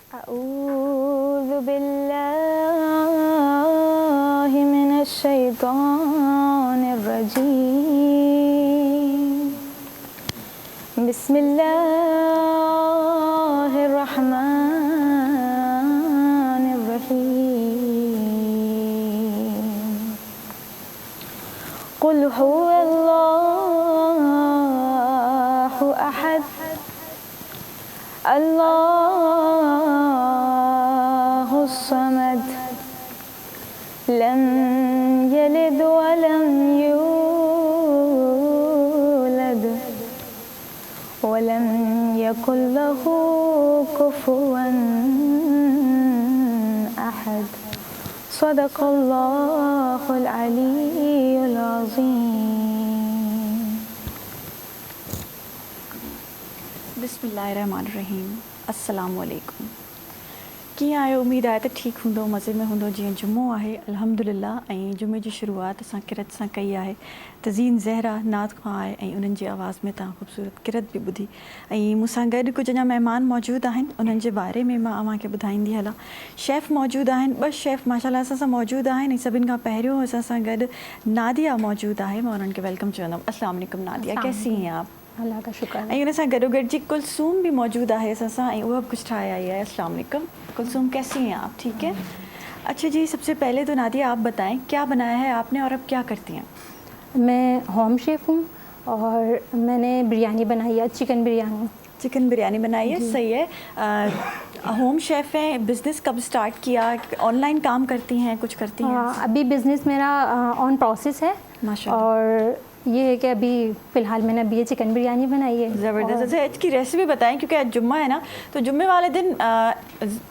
أعوذ بالله من الشيطان الرجيم بسم الله الرحمن الرحيم قل هو الله أحد الله الصمد لم يلد ولم يولد ولم يكن له كفوا أحد صدق الله العلي العظيم. बिस्मिल्लाहिर्रहमानिर्रहीम। अस्सलामु अलैकुम। कीअं आहियो? उमेद आहे त ठीकु हूंदो, मज़े में हूंदो। जीअं जुमो आहे अल्हम्दुलिल्लाह, ऐं जुमे जी शुरूआत असां किरत सां कई आहे। तज़ीन ज़हरा नात खां आहे ऐं उन्हनि जी आवाज़ में तव्हां ख़ूबसूरत किरत बि ॿुधी। ऐं मूंसां गॾु कुझु अञा महिमान मौजूदु आहिनि, उन्हनि जे बारे में मां अव्हांखे ॿुधाईंदी हलां। शेफ़ मौजूदु आहिनि, 2 शेफ़ माशाल्लाह असां सां मौजूदु आहिनि। ऐं सभिनि खां पहिरियों असां सां गॾु नादिया मौजूदु आहे। मां उन्हनि खे वेलकम चवंदमि। अस्सलाम वालेकुम नादिया, कैसी हैं आप? अल्लाह का शुक्र है। ऐं उन सां गॾोगॾु जी कुलसूम बि मौजूदु आहे असां सां, ऐं उहा बि कुझु ठाहे आई है। अस्सलाम वालेकुम कुलसूम, कैसी हैं आप? ठीक है। अच्छा जी, सबसे पहले तो नादिया आप बताएं क्या बनाया है आपने और अब क्या करती हैं? मैं होम शेफ़ हूँ और मैंने बिरयानी बनाई है, चिकन बिरयानी। चिकन बिरयानी बनाई है, सही है। होम शेफ़ हैं, बिज़नेस कब स्टार्ट किया? ऑनलाइन काम करती हैं, कुछ करती हैं? अभी बिज़नेस मेरा ऑन प्रोसेस है माशाल्लाह। और ये है कि अभी फ़िलहाल मैंने अभी ये चिकन बिरयानी बनाई है। ज़बरदस्त। अच्छा, इसकी रेसिपी बताएं, क्योंकि आज जुम्मा है ना, तो जुम्मे वाले दिन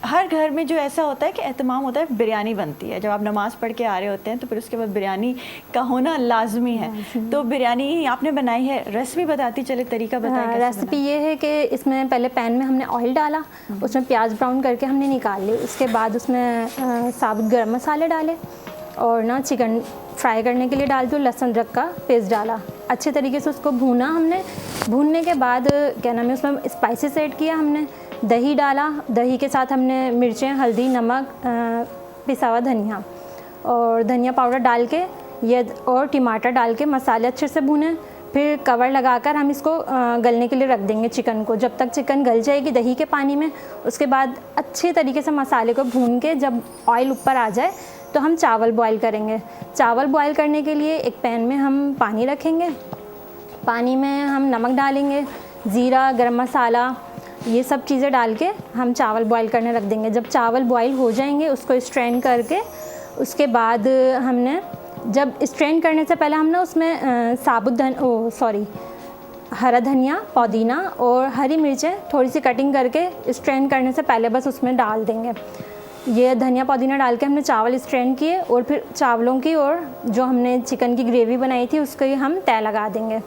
हर घर में जो ऐसा होता है कि एहतमाम होता है, बिरयानी बनती है। जब आप नमाज़ पढ़ के आ रहे होते हैं तो फिर उसके बाद बिरयानी का होना लाजमी है। तो बिरयानी आपने बनाई है, रेसिपी बताती चले, तरीका बताएं। रेसिपी ये है कि इसमें पहले पैन में हमने ऑयल डाला, उसमें प्याज ब्राउन करके हमने निकाल लिए। उसके बाद उसमें साबुत गरम मसाले डाले और ना चिकन फ्राई करने के लिए डाल दो, लहसुन अदरक का पेस्ट डाला, अच्छे तरीके से उसको भूना हमने। भूनने के बाद क्या नाम है, उसमें स्पाइसेस ऐड किया हमने, दही डाला, दही के साथ हमने मिर्चें, हल्दी, नमक, पिसा हुआ धनिया और धनिया पाउडर डाल के ये और टमाटर डाल के मसाले अच्छे से भूने। फिर कवर लगाकर हम इसको गलने के लिए रख देंगे चिकन को, जब तक चिकन गल जाएगी दही के पानी में। उसके बाद अच्छे तरीके से मसाले को भून के जब ऑयल ऊपर आ जाए तो हम चावल बॉईल करेंगे। चावल बॉईल करने के लिए एक पैन में हम पानी रखेंगे, पानी में हम नमक डालेंगे, ज़ीरा, गरम मसाला, ये सब चीज़ें डाल के हम चावल बॉईल करने रख देंगे। जब चावल बॉईल हो जाएंगे उसको स्ट्रेन करके, उसके बाद हमने जब स्ट्रेन करने से पहले हमने उसमें हरा धनिया, पुदीना और हरी मिर्चें थोड़ी सी कटिंग करके स्ट्रेन करने से पहले बस उसमें डाल देंगे। ये धनिया पुदीना डाल के हमने चावल स्ट्रेन किए और फिर चावलों की और जो हमने चिकन की ग्रेवी बनाई थी उसके हम तय लगा देंगे।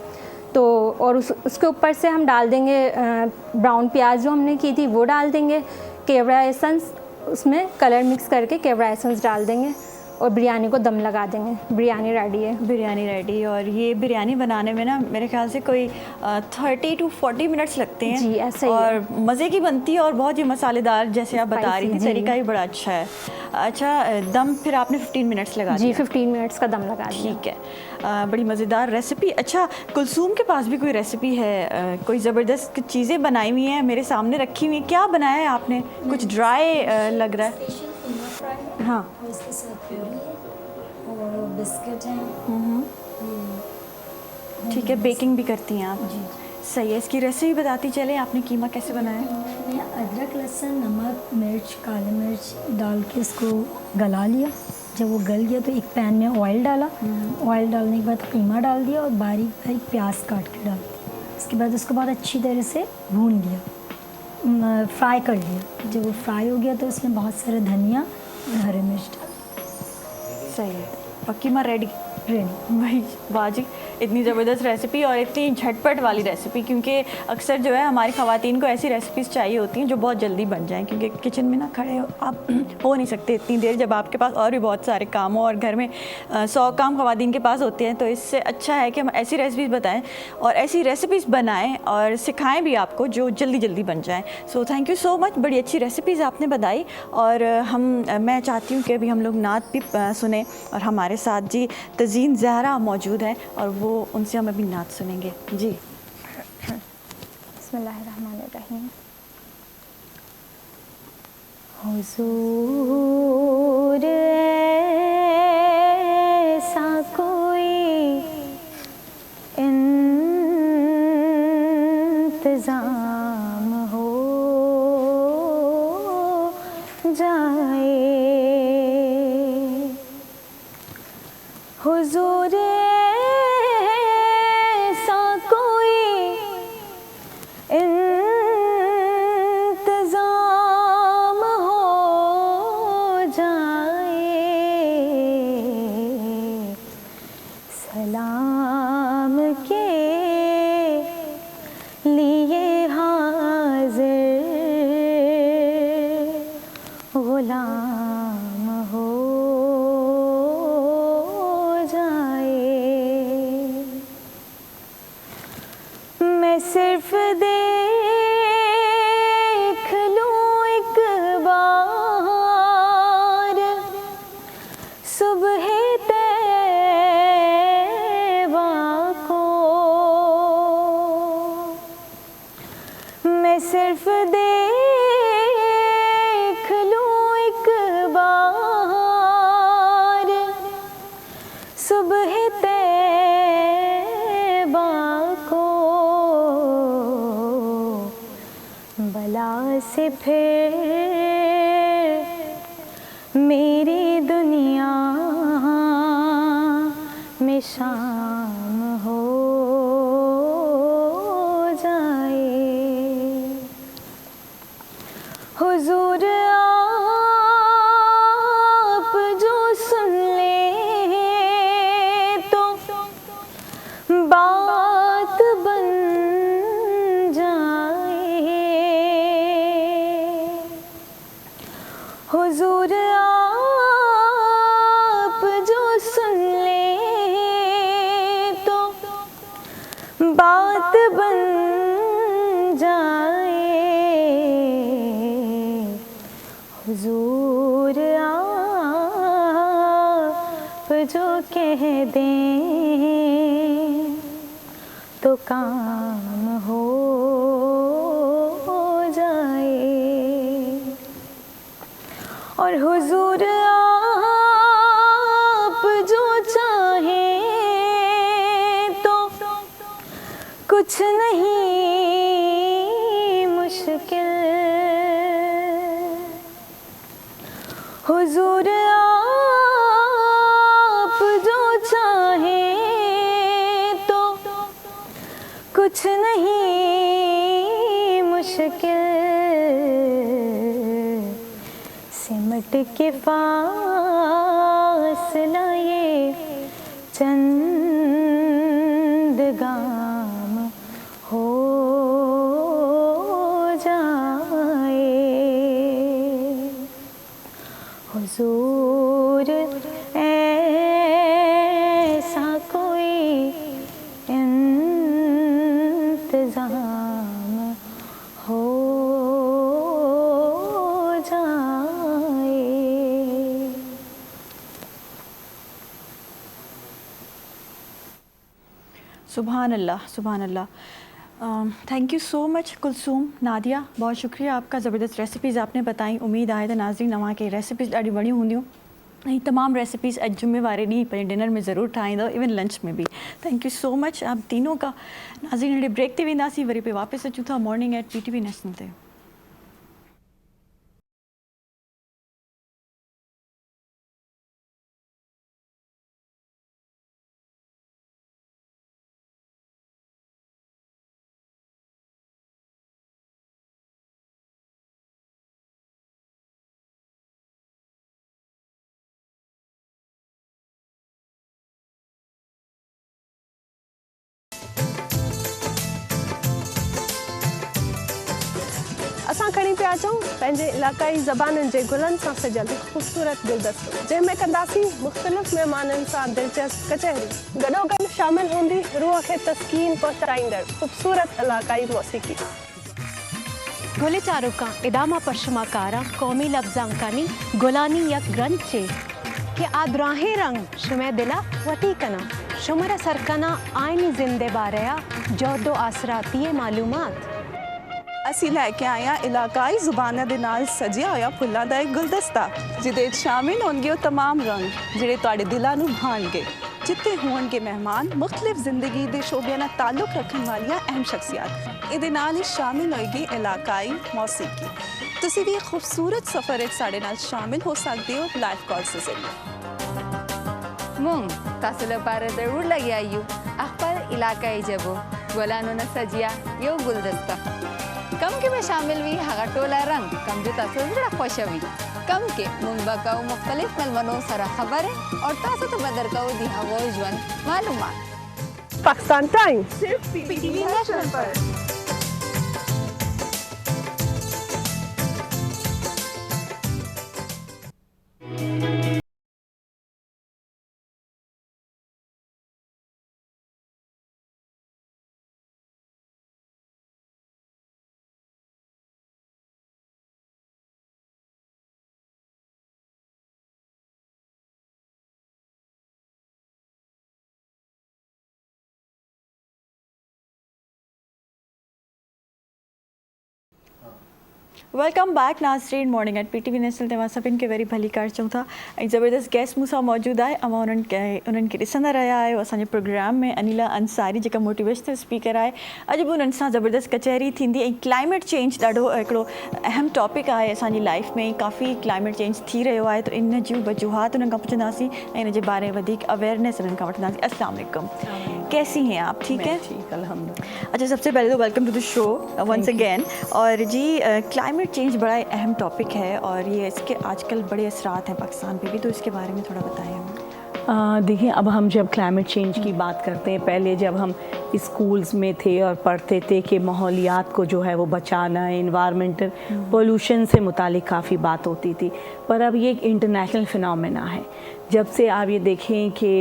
तो और उसके ऊपर से हम डाल देंगे ब्राउन प्याज जो हमने की थी वो डाल देंगे, केवड़ा एसेंस, उसमें कलर मिक्स करके केवड़ा एसेंस डाल देंगे और बिरयानी को दम लगा देंगे। बिरयानी रेडी है। बिरयानी रेडी। और ये बिरयानी बनाने में ना मेरे ख्याल से कोई 30 to 40 मिनट्स लगते हैं जी, ऐसे ही और मज़े की बनती है और बहुत ही मसालेदार, जैसे आप बता रही थी, तरीका भी बड़ा अच्छा है। अच्छा, दम फिर आपने 15 मिनट्स लगा दिया? जी, 15 मिनट्स का दम लगा दिया। ठीक है। बड़ी मज़ेदार रेसिपी। अच्छा, कुलसूम के पास भी कोई रेसिपी है? कोई ज़बरदस्त चीज़ें बनाई हुई हैं, मेरे सामने रखी हुई हैं। क्या बनाया है आपने? कुछ ड्राई लग रहा है। हाँ, इसके साथ पूरी है और बिस्किट हैं। ठीक है। बेकिंग भी करती हैं आप? जी। सही है। इसकी रेसिपी बताती चले, आपने कीमा कैसे बनाया? मैंने अदरक, लहसुन, नमक, मिर्च, काली मिर्च डाल के इसको गला लिया। जब वो गल गया तो एक पैन में ऑयल डाला, ऑयल डालने के बाद कीमा डाल दिया और बारीक बारीक प्याज काट के डाल दिया। उसके बाद उसको बहुत अच्छी तरह से भून लिया, फ्राई कर लिया। जब वो फ्राई हो गया तो उसमें बहुत सारा धनिया और हरी मिर्च डाल। सही है। और कीमा रेडी? रेडी। भाई वाह जी, اتنی زبردست ریسیپی اور اتنی جھٹپٹ والی ریسیپی، کیونکہ اکثر جو ہے ہماری خواتین کو ایسی ریسیپیز چاہیے ہوتی ہیں جو بہت جلدی بن جائیں، کیونکہ کچن میں نا کھڑے آپ ہو نہیں سکتے اتنی دیر جب آپ کے پاس اور بھی بہت سارے کام ہوں، اور گھر میں 100 کام خواتین کے پاس ہوتے ہیں. تو اس سے اچھا ہے کہ ہم ایسی ریسیپیز بتائیں اور ایسی ریسیپیز بنائیں اور سکھائیں بھی آپ کو جو جلدی جلدی بن جائیں. سو تھینک یو سو مچ، بڑی اچھی ریسیپیز آپ نے بتائی. اور میں چاہتی ہوں کہ ابھی ہم لوگ نعت بھی سنیں، اور ہمارے ساتھ جی تزین زہرا موجود ہیں اور وہ ان سے ہم ابھی نعت سنیں گے. جی بسم اللہ الرحمن الرحیم. حضور ایسا کوئی انتظام ہو جائے، حضور ایسا کوئی انتظام ہو جائے، سلام کے لیے حاضر غلام ہو جائے. میں صرف دیکھ لوں ایک بار صبح طیبہ کو، میں صرف دیکھ لوں ایک بار صبح طیبہ کو، بلا سے پھر میری دنیا میں شام ہو جائے. حضور آپ جو سن لیں تو بات بن جائے، حضور آپ جو سن لیں تو بات بن جائے، حضور آپ جو کہہ دیں تو کام ہو جائے، اور حضور آپ جو چاہیں تو کچھ نہیں مشکل، حضور آپ جو چاہیں تو کچھ نہیں مشکل، سمٹ کے فاصلہ یہ چند گام ہو جائے، حضور ایسا کوئی انتظام ہو جائے. سبحان اللہ، سبحان اللہ. Thank you so much Kulsoom, Nadia, بہت شکریہ آپ کا. زبردست ریسیپیز آپ نے بتائیں. امید آئے تو ناظرین اواں کے ریسیپیز ॾाढी वणियूं हूंदियूं. ऐं तमामु रेसिपीज़ अॼु जुमे वारे ॾींहुं पंहिंजे डिनर में ज़रूरु ठाहींदव, इवन लंच में बि. थैंक यू सो मच आप तीनों का. नाज़रीन हाणे ब्रेक ते वेंदासीं, वरी पे वापसि अचूं था मॉर्निंग एट PTV नेशनल ते. खणी पिया अचूं पंहिंजे इलाक़ाई ज़बानुनि जे गुलनि सां सजियल ख़ूबसूरत गुलदस्तो जंहिंमें कंदासीं मुख़्तलिफ़ महिमाननि सां दिलचस्प कचहरी। गॾोगॾु शामिल हूंदी रूह खे तस्कीन पहुचाईंदड़ ख़ूबसूरत इलाक़ाई मौसीक़ी। गोले चारुका इदामा परशमाकारा कौमी लफ्जांकानी गोलानी यक ग्रंथ चे कि आदराहे रंग शुमे दिला वती कना शुमर सरकना आईनी जिंदे बारया जोदो आसराती मालूमात। ਅਸੀਂ ਲੈ ਕੇ ਆਏ ਹਾਂ ਇਲਾਕਾਈ ਜ਼ੁਬਾਨਾਂ ਦੇ ਨਾਲ ਸਜਿਆ ਹੋਇਆ ਫੁੱਲਾਂ ਦਾ ਇੱਕ ਗੁਲਦਸਤਾ ਜਿਹਦੇ ਵਿੱਚ ਸ਼ਾਮਿਲ ਹੋਣਗੇ ਉਹ तमाम ਰੰਗ ਜਿਹੜੇ ਤੁਹਾਡੇ ਦਿਲਾਂ ਨੂੰ ਭਾਣਗੇ, ਜਿੱਥੇ ਹੋਣਗੇ ਮਹਿਮਾਨ ਮੁxtਲਿਫ ਜ਼ਿੰਦਗੀ ਦੇ ਸ਼ੋਬਿਆਂ ਨਾਲ ਤਾਲੁਕ ਰੱਖਣ ਵਾਲੀਆਂ ਅਹਿਮ ਸ਼ਖਸੀਅਤ। ਇਹਦੇ ਨਾਲ ਹੀ ਸ਼ਾਮਿਲ ਹੋਏਗੀ ਇਲਾਕਾਈ ਮੌਸੀਕੀ। ਤੁਸੀਂ ਵੀ ਇੱਕ ਖੂਬਸੂਰਤ ਸਫ਼ਰ ਵਿੱਚ ਸਾਡੇ ਨਾਲ ਸ਼ਾਮਿਲ ਹੋ ਸਕਦੇ ਹੋ ਲਾਈਵ ਕਾਲਸ ਦੇ ਜ਼ਰੀਏ। Mung, tasula para darur lagi ayu. Akpal इलाकाई जबो गोलानो न सजिया यो गुलदस्ता कम के में शामिल हुई हगा टोला रंग कम जो तासो बड़ा खुश हुई कम के मुंबा का मुख्तलिफ मलमनों सारा खबर है और तासो तो बदर का दी हवा जवन मालूमात। पाकिस्तान टाइम सिर्फ पीटीवी नेशनल पर। वेलकम बैक नाज़रीन मॉर्निंग एट PTV नेशनल तव्हां सभिनि खे वरी भली कार चऊं था ऐं ज़बरदस्त गेस्ट मूंसां मौजूदु आहे। अवां उन्हनि खे ॾिसंदा रहिया आहियो असांजे प्रोग्राम में। अनिला अंसारी जेका मोटिवेशनल स्पीकर आहे, अॼु बि उन्हनि सां ज़बरदस्त कचहरी थींदी। ऐं क्लाइमेट चेंज ॾाढो हिकिड़ो अहम टॉपिक आहे असांजी लाइफ में। काफ़ी क्लाइमेट चेंज थी रहियो आहे, त इन जूं वजूहात उन्हनि खां पुछंदासीं ऐं इन जे बारे में वधीक अवेयरनेस उन्हनि खां वठंदासीं। अस्सलाम वालेकुम, कैसी हैं आप? ठीक है, ठीक अल्हम्दुलिल्लाह। अच्छा, सबसे पहले तो welcome to the show once again. और जी क्लाइमेट चेंज बड़ा अहम टॉपिक है और ये इसके आजकल बड़े असरात हैं पाकिस्तान पे भी, तो इसके बारे में थोड़ा बताएं हमें। देखिए, अब हम जब क्लाइमेट चेंज की बात करते हैं, पहले जब हम स्कूल्स में थे और पढ़ते थे कि माहौलियात को जो है वो बचाना है, इन्वायरमेंटल पोल्यूशन से मुतालिक काफ़ी बात होती थी, पर अब ये एक इंटरनेशनल फिनोमेना है। जब से आप ये देखें कि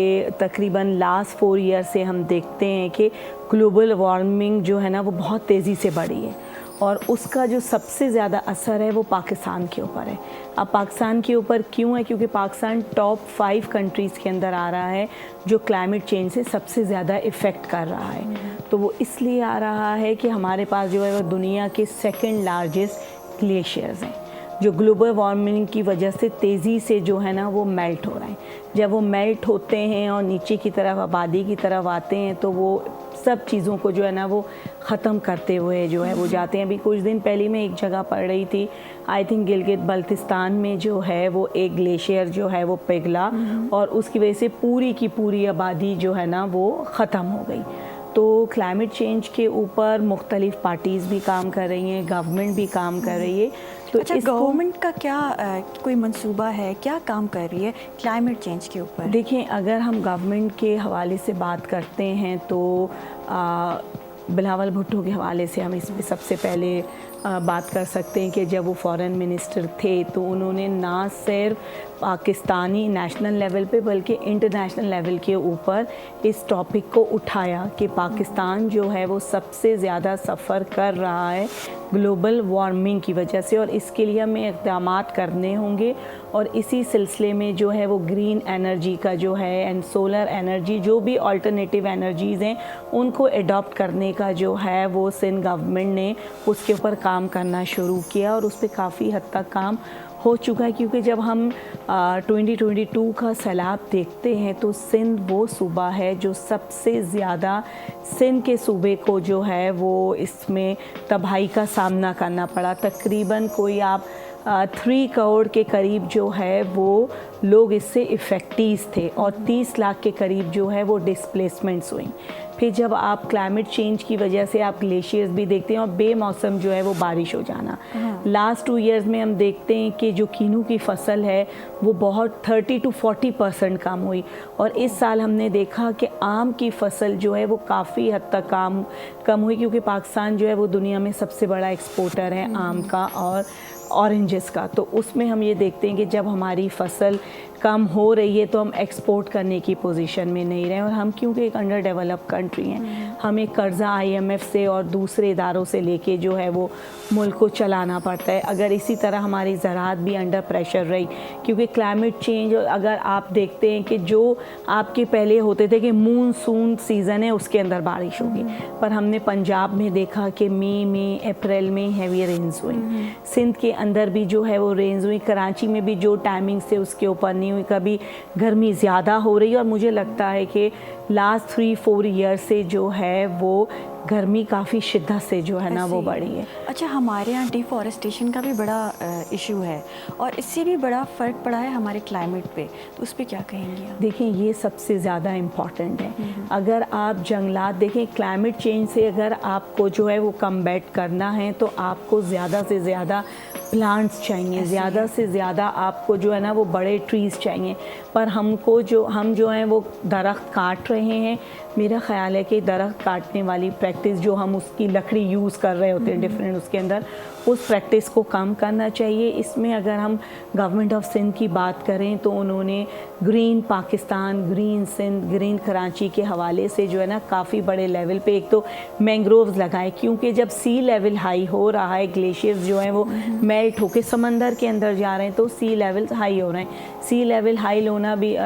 तकरीबन लास्ट 4 ईयर से हम देखते हैं कि ग्लोबल वार्मिंग जो है ना वो बहुत तेज़ी से बढ़ी है और उसका जो सबसे ज़्यादा असर है वो पाकिस्तान के ऊपर है। अब पाकिस्तान के ऊपर क्यों है? क्योंकि पाकिस्तान टॉप 5 कंट्रीज़ के अंदर आ रहा है जो क्लाइमेट चेंज से सबसे ज़्यादा इफ़ेक्ट कर रहा है। तो वो इसलिए आ रहा है कि हमारे पास जो है वो दुनिया के 2nd लार्जेस्ट ग्लेशियर्स हैं जो ग्लोबल वार्मिंग की वजह से तेज़ी से जो है ना वो मेल्ट हो रहे हैं। जब वो मेल्ट होते हैं और नीचे की तरफ आबादी की तरफ आते हैं तो वो सब चीज़ों को जो है ना वो ख़त्म करते हुए जो है वो जाते हैं। अभी कुछ दिन पहले मैं एक जगह पढ़ रही थी, आई थिंक गिलगित बल्तिस्तान में जो है वो एक ग्लेशियर जो है वो पिघला और उसकी वजह से पूरी की पूरी आबादी जो है ना वो ख़त्म हो गई। तो क्लाइमेट चेंज के ऊपर मुख्तलिफ़ पार्टीज़ भी काम कर रही हैं, गवर्नमेंट भी काम कर रही है। तो अच्छा, गवर्नमेंट का क्या कोई मंसूबा है, क्या काम कर रही है क्लाइमेट चेंज के ऊपर? देखिए, अगर हम गवर्नमेंट के हवाले से बात करते हैं तो बिलावल भुट्टो के हवाले से हम इस पर सबसे पहले बात कर सकते हैं कि जब वो फॉरेन मिनिस्टर थे तो उन्होंने ना सिर्फ पाकिस्तानी नेशनल लेवल पे बल्कि इंटरनेशनल लेवल के ऊपर इस टॉपिक को उठाया कि पाकिस्तान जो है वो सबसे ज़्यादा सफ़र कर रहा है ग्लोबल वार्मिंग की वजह से और इसके लिए हमें इक़दामात करने होंगे। और इसी सिलसिले में जो है वो ग्रीन एनर्जी का जो है एंड सोलर एनर्जी जो भी अल्टरनेटिव एनर्जीज़ हैं उनको एडॉप्ट करने का जो है वो सिंध गवर्नमेंट ने उसके ऊपर काम करना शुरू किया और उस पर काफ़ी हद तक काम हो चुका है। क्योंकि जब हम 2022 का सैलाब देखते हैं तो सिंध वो सूबा है जो सबसे ज़्यादा सिंध के सूबे को जो है वो इसमें तबाही का सामना करना पड़ा। तकरीबन कोई आप 3 करोड़ के करीब जो है वो लोग इससे इफ़ेक्टीव थे और 30 लाख के करीब जो है वो डिस्प्लेसमेंट्स हुई। फिर जब आप क्लाइमेट चेंज की वजह से आप ग्लेशियर्स भी देखते हैं और बेमौसम जो है वो बारिश हो जाना। लास्ट 2 इयर्स में हम देखते हैं कि जो कीनू की फसल है वो बहुत 30 to 40% कम हुई और इस साल हमने देखा कि आम की फसल जो है वो काफ़ी हद तक कम हुई, क्योंकि पाकिस्तान जो है वो दुनिया में सबसे बड़ा एक्सपोर्टर है आम का और ऑरेंजेस का। तो उसमें हम ये देखते हैं कि जब हमारी फसल कम हो रही है तो हम एक्सपोर्ट करने की पोजीशन में नहीं रहे, और हम क्योंकि एक अंडर डेवलप कंट्री हैं, हमें कर्ज़ा IMF से और दूसरे इदारों से लेके जो है वो मुल्क को चलाना पड़ता है। अगर इसी तरह हमारी ज़राअत भी अंडर प्रेशर रही, क्योंकि क्लाइमेट चेंज, अगर आप देखते हैं कि जो आपके पहले होते थे कि मूनसून सीज़न है उसके अंदर बारिश होगी, पर हमने पंजाब में देखा कि मई में अप्रैल में हैवी रेंज हुई, सिंध के अंदर भी जो है वो रेंज हुई, कराची में भी जो टाइमिंग से उसके ऊपर नहीं हुई, कभी गर्मी ज़्यादा हो रही है। और मुझे लगता है कि लास्ट 3-4 ईयर से जो है वो गर्मी काफ़ी शिद्दत से जो है ना वो बढ़ी है। अच्छा, हमारे यहाँ डिफॉरेस्टेशन का भी बड़ा इशू है और इससे भी बड़ा फ़र्क पड़ा है हमारे क्लाइमेट पे, तो उस पर क्या कहेंगे आप? देखिए, ये सबसे ज़्यादा इम्पॉर्टेंट है। अगर आप जंगलात देखें, क्लाइमेट चेंज से अगर आपको जो है वो कम्बैट करना है तो आपको ज़्यादा से ज़्यादा प्लांट्स चाहिए, ज़्यादा से ज़्यादा आपको जो है ना वो बड़े ट्रीज़ चाहिए। पर हम जो हैं वो दरख्त काट रहे हैं। मेरा ख़्याल है कि दरख्त काटने वाली प्रैक्टिस जो हम उसकी लकड़ी यूज़ कर रहे होते हैं डिफरेंट उसके अंदर, उस प्रैक्टिस को कम करना चाहिए। इसमें अगर हम गवर्नमेंट ऑफ सिंध की बात करें तो उन्होंने green Pakistan, green Sindh, green Karachi के हवाले से जो है ना काफ़ी बड़े लेवल पे एक तो मैंग्रोव्स लगाए, क्योंकि जब सी लेवल हाई हो रहा है, ग्लेशियर्स जो हैं वो मेल्ट होकर समंदर के अंदर जा रहे हैं तो सी लेवल हाई हो रहे हैं। सी लेवल हाई होना भी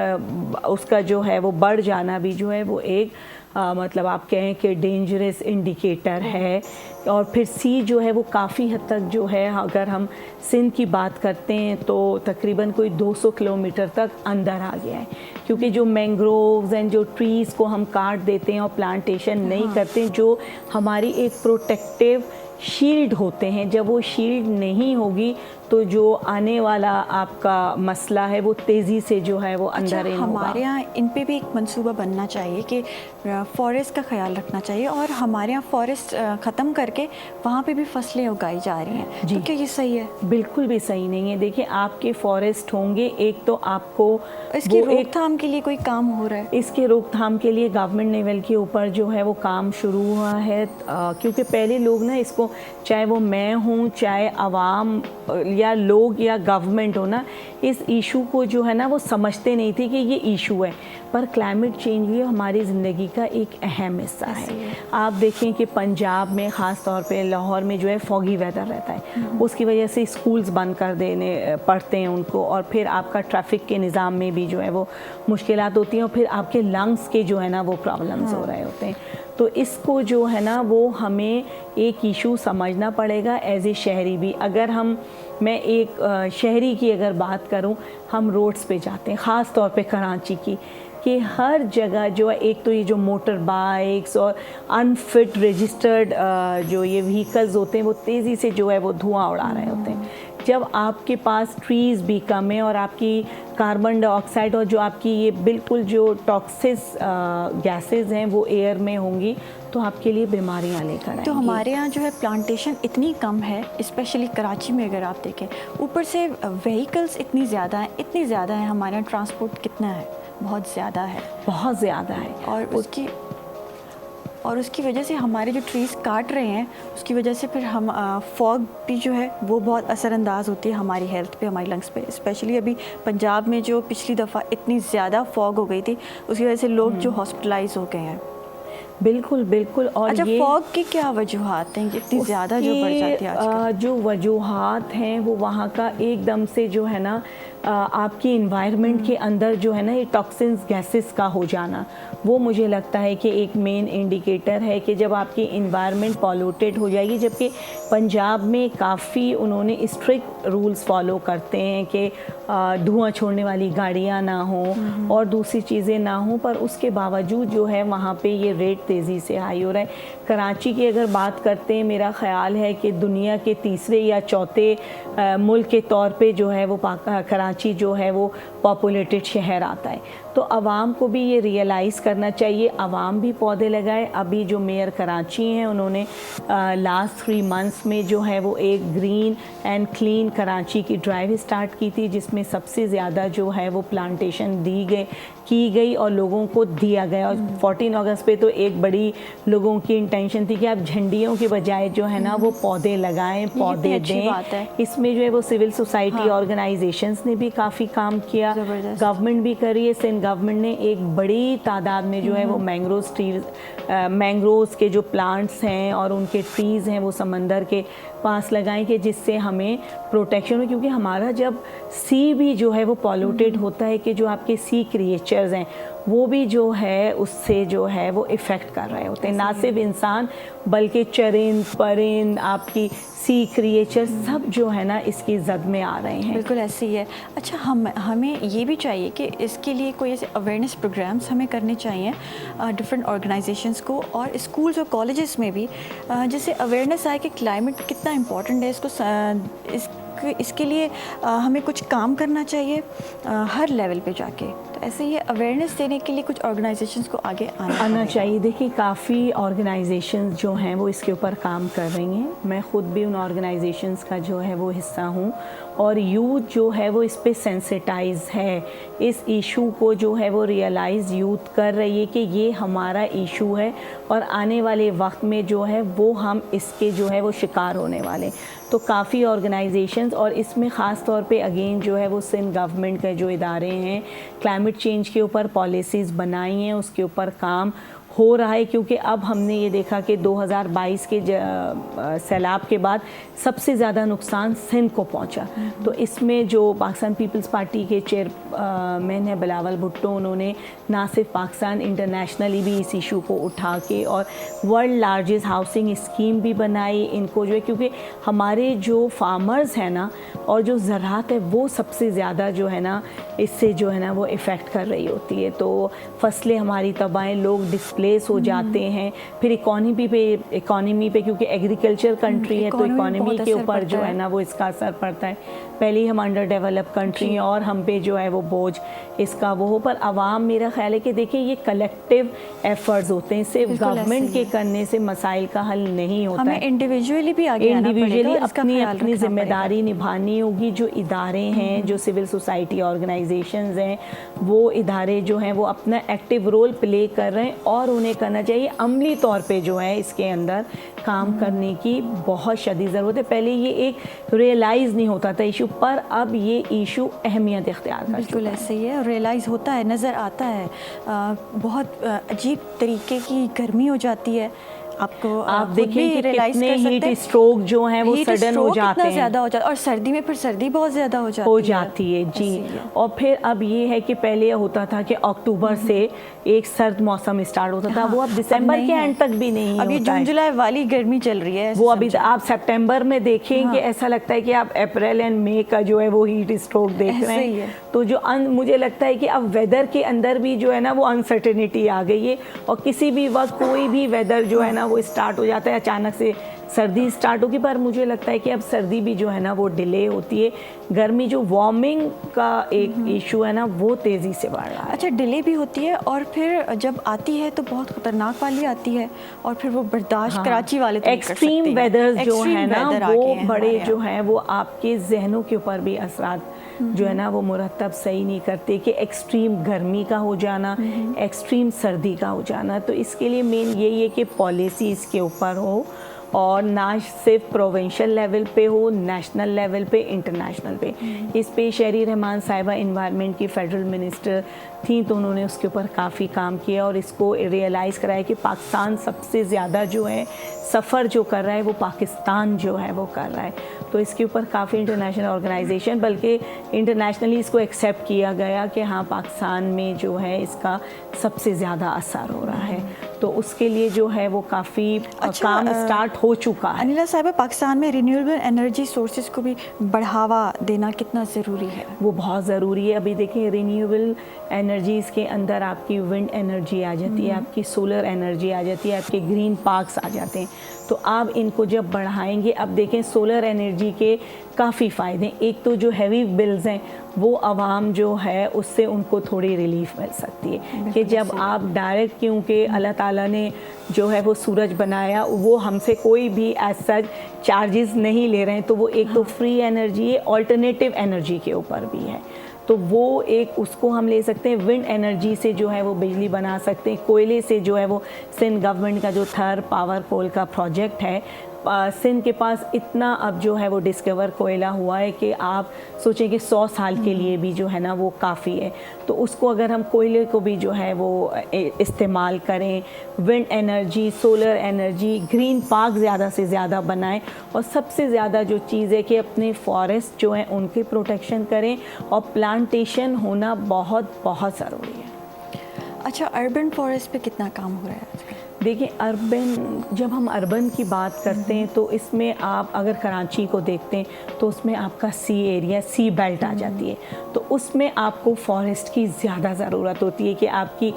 उसका जो है वो बढ़ जाना भी जो है वो एक मतलब आप कहें कि डेंजरस इंडिकेटर है। और फिर सी जो है वो काफ़ी हद तक जो है, अगर हम सिंध की बात करते हैं तो तकरीबन कोई 200 किलोमीटर तक अंदर आ गया है, क्योंकि जो मैंग्रोव्स एंड जो ट्रीज़ को हम काट देते हैं और प्लांटेशन नहीं करते, जो हमारी एक प्रोटेक्टिव शील्ड होते हैं, जब वो शील्ड नहीं होगी तो जो आने वाला आपका मसला है वो तेज़ी से जो है वो अंदर इन होगा। हमारे यहाँ इन पे भी एक मंसूबा बनना चाहिए कि फ़ॉरेस्ट का ख्याल रखना चाहिए और हमारे यहाँ फ़ॉरेस्ट ख़त्म करके वहाँ पे भी फसलें उगाई जा रही हैं। जी, तो क्या ये सही है? बिल्कुल भी सही नहीं है। देखिए, आपके फॉरेस्ट होंगे, एक तो आपको इसकी रोकथाम के लिए कोई काम हो रहा है? इसके रोकथाम के लिए गवर्नमेंट लेवल के ऊपर जो है वो काम शुरू हुआ है, क्योंकि पहले लोग ना इसको, चाहे वो मैं हूँ, चाहे आवाम या लोग या गवर्नमेंट हो ना, इस इशू को जो है ना वो समझते नहीं थे कि ये इशू है। पर क्लाइमेट चेंज भी हमारी ज़िंदगी का एक अहम हिस्सा है। आप देखें कि पंजाब में ख़ास तौर पे लाहौर में जो है फॉगी वेदर रहता है, उसकी वजह से स्कूल्स बंद कर देने पड़ते हैं उनको, और फिर आपका ट्रैफिक के निज़ाम में भी जो है वो मुश्किलात होती हैं, और फिर आपके लंग्स के जो है ना वो प्रॉब्लम्स हो रहे होते हैं। तो इसको जो है ना वो हमें एक इशू समझना पड़ेगा एज ए शहरी भी। अगर मैं एक शहरी की अगर बात करूं, हम रोड्स पे जाते हैं, ख़ास तौर पे कराची की, कि हर जगह जो है, एक तो ये जो मोटर बाइक्स और अनफिट रजिस्टर्ड जो ये व्हीकल्स होते हैं वो तेज़ी से जो है वो धुआं उड़ा रहे होते हैं। जब आपके पास ट्रीज़ भी कम है और आपकी कार्बन डाइऑक्साइड और जो आपकी ये बिल्कुल जो टॉक्सिक गैसेस हैं वो एयर में होंगी तो आपके लिए बीमारियां लेकर आएंगी। तो हमारे यहाँ जो है प्लांटेशन इतनी कम है, स्पेशली कराची में अगर आप देखें, ऊपर से व्हीकल्स इतनी ज़्यादा हैं, हमारे यहाँ ट्रांसपोर्ट कितना है? बहुत ज़्यादा है, बहुत ज़्यादा है। और उसकी वजह से हमारे जो ट्रीज़ काट रहे हैं उसकी वजह से फिर हम फॉग भी जो है वो बहुत असरअंदाज होती है हमारी हेल्थ पे, हमारी लंग्स पे। स्पेशली अभी पंजाब में जो पिछली दफ़ा इतनी ज़्यादा फॉग हो गई थी उसकी वजह से लोग जो हॉस्पिटलाइज हो गए हैं। बिल्कुल। और अच्छा, ये फॉग की क्या वजूहात हैं इतनी ज़्यादा जो बढ़ जाती है आजकल? जो वजूहात हैं वो वहाँ का एकदम से जो है ना आपकी इन्वायरमेंट के अंदर जो है ना ये टॉक्सिन्स गैसेस का हो जाना, वो मुझे लगता है कि एक मेन इंडिकेटर है कि जब आपकी इन्वायरमेंट पॉल्यूटेड हो जाएगी। जबकि पंजाब में काफ़ी उन्होंने स्ट्रिक्ट रूल्स फॉलो करते हैं कि धुआं छोड़ने वाली गाड़ियाँ ना हों और दूसरी चीज़ें ना हों, पर उसके बावजूद जो है वहाँ पे ये रेट तेज़ी से हाई हो रहा है। कराची की अगर बात करते हैं, मेरा ख़्याल है कि दुनिया के तीसरे या चौथे मुल्क के तौर पे जो है वो कराची जो है वो पॉपुलेटेड शहर आता है। तो आवाम को भी ये रियलाइज़ करना चाहिए, आवाम भी पौधे लगाए। अभी जो मेयर कराची हैं उन्होंने लास्ट 3 मंथ्स में जो है वो एक ग्रीन एंड क्लीन कराची की ड्राइव स्टार्ट की थी, जिसमें सबसे ज़्यादा जो है वो प्लांटेशन की गई और लोगों को दिया गया। और 14 अगस्त पे तो एक बड़ी लोगों की इंटेंशन थी कि आप झंडियों के बजाय जो है ना वो पौधे लगाएं, पौधे दें। इसमें जो है वो सिविल सोसाइटी ऑर्गेनाइजेशंस ने भी काफ़ी काम किया, गवर्नमेंट भी करी है। सिंध गवर्नमेंट ने एक बड़ी तादाद में जो है वो मैंग्रोव्स के जो प्लांट्स हैं और उनके ट्रीज़ हैं वो समंदर के पास लगाएं कि जिससे हमें प्रोटेक्शन हो, क्योंकि हमारा जब सी भी जो है वो पॉल्यूटेड होता है कि जो आपके सी क्रिएचर्स हैं वो भी जो है उससे जो है वो इफ़ेक्ट कर रहे होते हैं, ना सिर्फ इंसान बल्कि चरिंद परिंद आपकी सी क्रिएचर सब जो है ना इसकी जद में आ रहे हैं। बिल्कुल ऐसे ही है। अच्छा, हमें ये भी चाहिए कि इसके लिए कोई ऐसे अवेयरनेस प्रोग्राम्स हमें करने चाहिए डिफरेंट ऑर्गेनाइजेशंस को और स्कूल्स और कॉलेजेस में भी, जिससे अवेयरनेस आए कि क्लाइमेट कितना इम्पोर्टेंट है। इसके लिए हमें कुछ काम करना चाहिए हर लेवल पे जाके। तो ऐसे ये अवेयरनेस देने के लिए कुछ ऑर्गेनाइजेशंस को आगे आना चाहिए। देखिए काफ़ी ऑर्गेनाइजेशंस जो हैं वो इसके ऊपर काम कर रही हैं, मैं ख़ुद भी उन ऑर्गेनाइजेशंस का जो है वो हिस्सा हूँ। और यूथ जो है वो इस पे सेंसिटाइज है, इस इशू को जो है वो रियलाइज़ यूथ कर रही है कि ये हमारा इशू है और आने वाले वक्त में जो है वो हम इसके जो है वो शिकार होने वाले। तो काफ़ी ऑर्गेनाइजेशंस और इसमें ख़ास तौर पे अगेन जो है वो सिंध गवर्नमेंट के जो इदारे हैं क्लाइमेट चेंज के ऊपर पॉलिसीज़ बनाई हैं, उसके ऊपर काम हो रहा है। क्योंकि अब हमने ये देखा कि 2022 के सैलाब के बाद सबसे ज़्यादा नुकसान सिंध को पहुंचा। तो इसमें जो पाकिस्तान पीपल्स पार्टी के चेयरमैन है बिलावल भुट्टो, उन्होंने ना सिर्फ पाकिस्तान इंटरनेशनली भी इस इशू को उठा के और वर्ल्ड लार्जेस्ट हाउसिंग स्कीम भी बनाई इनको जो है, क्योंकि हमारे जो फार्मर्स हैं ना और जो ज़राअत है वो सबसे ज़्यादा जो है ना इससे जो है ना वो इफ़ेक्ट कर रही होती है। तो फसलें हमारी तबाह, लोग डिस्प्लेस हो जाते हैं, फिर इकॉनमी पे क्योंकि एग्रीकल्चर कंट्री है तो इकॉनमी के ऊपर जो है ना वो इसका असर पड़ता है। पहले ही हम अंडर डेवलप कंट्री हैं और हम पे जो है वो बोझ इसका वो हो। पर आवाम, मेरा ख्याल है कि देखिए ये कलेक्टिव एफर्ट्स होते हैं, सिर्फ गवर्नमेंट के करने से मसाइल का हल नहीं होता है। इंडिविजुअली भी आगे इंडिविजुअली अपनी जिम्मेदारी निभानी होगी। जो इदारे हैं, जो सिविल सोसाइटी ऑर्गेनाइजेशंस हैं, वो इदारे जो हैं वो अपना एक्टिव रोल प्ले कर रहे हैं और उन्हें करना चाहिए। अमली तौर पे जो है इसके अंदर काम करने की बहुत शदीद ज़रूरत है। पहले ये एक रियलाइज़ नहीं होता था इशू, पर अब ये इशू अहमियत इख्तियार कर बिल्कुल ऐसे ही है। रियलाइज़ होता है, नज़र आता है। बहुत अजीब तरीके की गर्मी हो जाती है। आप देखें कि कितने हीट स्ट्रोक जो हैं वो सडन हो जाते हैं, ज़्यादा हो जाता है। और सर्दी में फिर सर्दी बहुत ज़्यादा हो जाती है जी। और फिर अब ये है कि पहले होता था कि अक्टूबर से एक सर्द मौसम स्टार्ट होता था, वो अब दिसंबर के एंड तक भी नहीं अभी जून जुलाई वाली गर्मी चल रही है वो अभी आप सितंबर में देखेंगे ऐसा लगता है कि आप अप्रैल एंड मई का जो है वो हीट स्ट्रोक देख रहे हैं। तो जो मुझे लगता है कि अब वेदर के अंदर भी जो है ना वो अनसर्टेनिटी आ गई है और किसी भी वक्त कोई भी वेदर जो है ना वो स्टार्ट हो जाता है, अचानक से सर्दी स्टार्ट होगी। पर मुझे लगता है कि अब सर्दी भी जो है ना वो डिले होती है। गर्मी जो वार्मिंग का एक इशू है ना वो तेज़ी से बढ़ रहा है। अच्छा, डिले भी होती है और फिर जब आती है तो बहुत ख़तरनाक वाली आती है और फिर वो बर्दाश्त कराची वाले तो एक्सट्रीम वेदर जो है ना वो बड़े जो हैं वो आपके जहनों के ऊपर भी असरात जो है ना वो मुरतब सही नहीं करते कि एक्सट्रीम गर्मी का हो जाना, एक्सट्रीम सर्दी का हो जाना। तो इसके लिए मेन यही है कि पॉलिसी इसके ऊपर हो और ना सिर्फ प्रोविंशियल लेवल पे हो, नेशनल लेवल पे, इंटरनेशनल पे। इस पे शहरी रहमान साहिबा इन्वायरमेंट की फेडरल मिनिस्टर थी तो उन्होंने उसके ऊपर काफ़ी काम किया और इसको रियलाइज़ कराया कि पाकिस्तान सबसे ज़्यादा जो है सफ़र जो कर रहा है वो पाकिस्तान जो है वो कर रहा है। तो इसके ऊपर काफ़ी इंटरनेशनल ऑर्गेनाइजेशन, बल्कि इंटरनेशनली इसको एक्सेप्ट किया गया कि हाँ पाकिस्तान में जो है इसका सबसे ज़्यादा असर हो रहा है। تو اس کے لیے جو ہے وہ کافی کام اسٹارٹ ہو چکا ہے. انیلا صاحبہ، پاکستان میں رینیویبل انرجی سورسز کو بھی بڑھاوا دینا کتنا ضروری ہے؟ وہ بہت ضروری ہے. ابھی دیکھیں رینیویبل انرجیز کے اندر آپ کی ونڈ انرجی آ جاتی ہے, آپ کی سولر انرجی آ جاتی ہے, آپ کے گرین پارکس آ جاتے ہیں. تو آپ ان کو جب بڑھائیں گے, اب دیکھیں سولر انرجی کے کافی فائدے ہیں. ایک تو جو ہیوی بلز ہیں وہ عوام جو ہے اس سے ان کو تھوڑی ریلیف مل سکتی ہے کہ جب آپ ڈائریکٹ, کیونکہ اللہ تعالیٰ نے جو ہے وہ سورج بنایا, وہ ہم سے کوئی بھی ایز سچ چارجز نہیں لے رہے ہیں, تو وہ ایک تو فری انرجی ہے, آلٹرنیٹیو انرجی کے اوپر بھی ہے. تو وہ ایک اس کو ہم لے سکتے ہیں. ونڈ انرجی سے جو ہے وہ بجلی بنا سکتے ہیں. کوئلے سے جو ہے وہ سندھ گورنمنٹ کا جو تھر پاور کول کا پروجیکٹ ہے, سندھ کے پاس اتنا اب جو ہے وہ ڈسکور کوئلہ ہوا ہے کہ آپ سوچیں کہ 100 سال کے لیے بھی جو ہے نا وہ کافی ہے. تو اس کو اگر ہم کوئلے کو بھی جو ہے وہ استعمال کریں, wind energy, solar energy, green park زیادہ سے زیادہ بنائیں, اور سب سے زیادہ جو چیز ہے کہ اپنے فارسٹ جو ہیں ان کی پروٹیکشن کریں, اور پلانٹیشن ہونا بہت بہت ضروری ہے. اچھا, اربن فارسٹ پہ کتنا کام ہو رہا ہے آج کل؟ دیکھیں جب ہم اربن کی بات کرتے ہیں تو اس میں آپ اگر کراچی کو دیکھتے ہیں تو اس میں آپ کا سی ایریا, سی بیلٹ آ جاتی ہے. تو اس میں آپ کو فارسٹ کی زیادہ ضرورت ہوتی ہے کہ آپ کی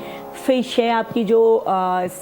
فش ہے, آپ کی جو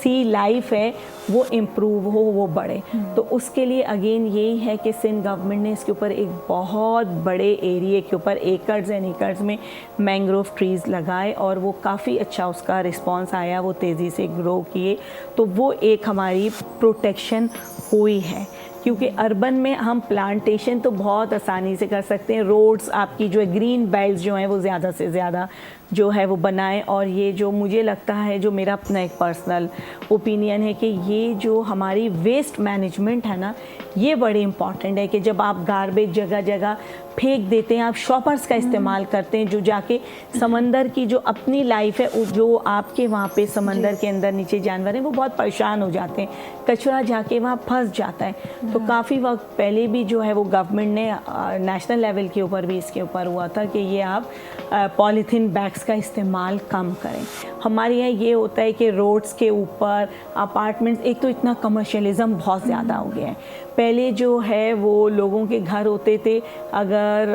سی لائف ہے وہ امپروو ہو, وہ بڑھے. تو اس کے لیے اگین یہی ہے کہ سندھ گورنمنٹ نے اس کے اوپر ایک بہت بڑے ایریے کے اوپر ایکڑز اینڈ ایکڑز میں مینگروو ٹریز لگائے, اور وہ کافی اچھا اس کا رسپانس آیا, وہ تیزی سے گرو کیے. تو وہ ایک ہماری پروٹیکشن ہوئی ہے, کیونکہ اربن میں ہم پلانٹیشن تو بہت آسانی سے کر سکتے ہیں. روڈز آپ کی جو ہے گرین بیلٹس جو ہیں وہ زیادہ سے زیادہ جو ہے وہ بنائیں. اور یہ جو مجھے لگتا ہے, جو میرا اپنا ایک پرسنل اوپینین ہے, کہ یہ جو ہماری ویسٹ مینجمنٹ ہے نا, یہ بڑی امپورٹنٹ ہے. کہ جب آپ گاربیج جگہ جگہ پھینک دیتے ہیں, آپ شاپرز کا استعمال کرتے ہیں, جو جا کے سمندر کی جو اپنی لائف ہے, جو آپ کے وہاں پہ سمندر کے اندر نیچے جانور ہیں وہ بہت پریشان ہو جاتے ہیں, کچرا جا کے وہاں پھنس جاتا ہے. تو کافی وقت پہلے بھی جو ہے وہ گورنمنٹ نے نیشنل لیول کے اوپر بھی اس کے اوپر ہوا تھا کہ یہ آپ پالیتھین بیگس کا استعمال کم کریں. ہمارے یہاں یہ ہوتا ہے کہ روڈز کے اوپر اپارٹمنٹس, ایک تو اتنا کمرشلزم بہت زیادہ ہو گیا ہے. پہلے جو ہے وہ لوگوں کے گھر ہوتے تھے, اگر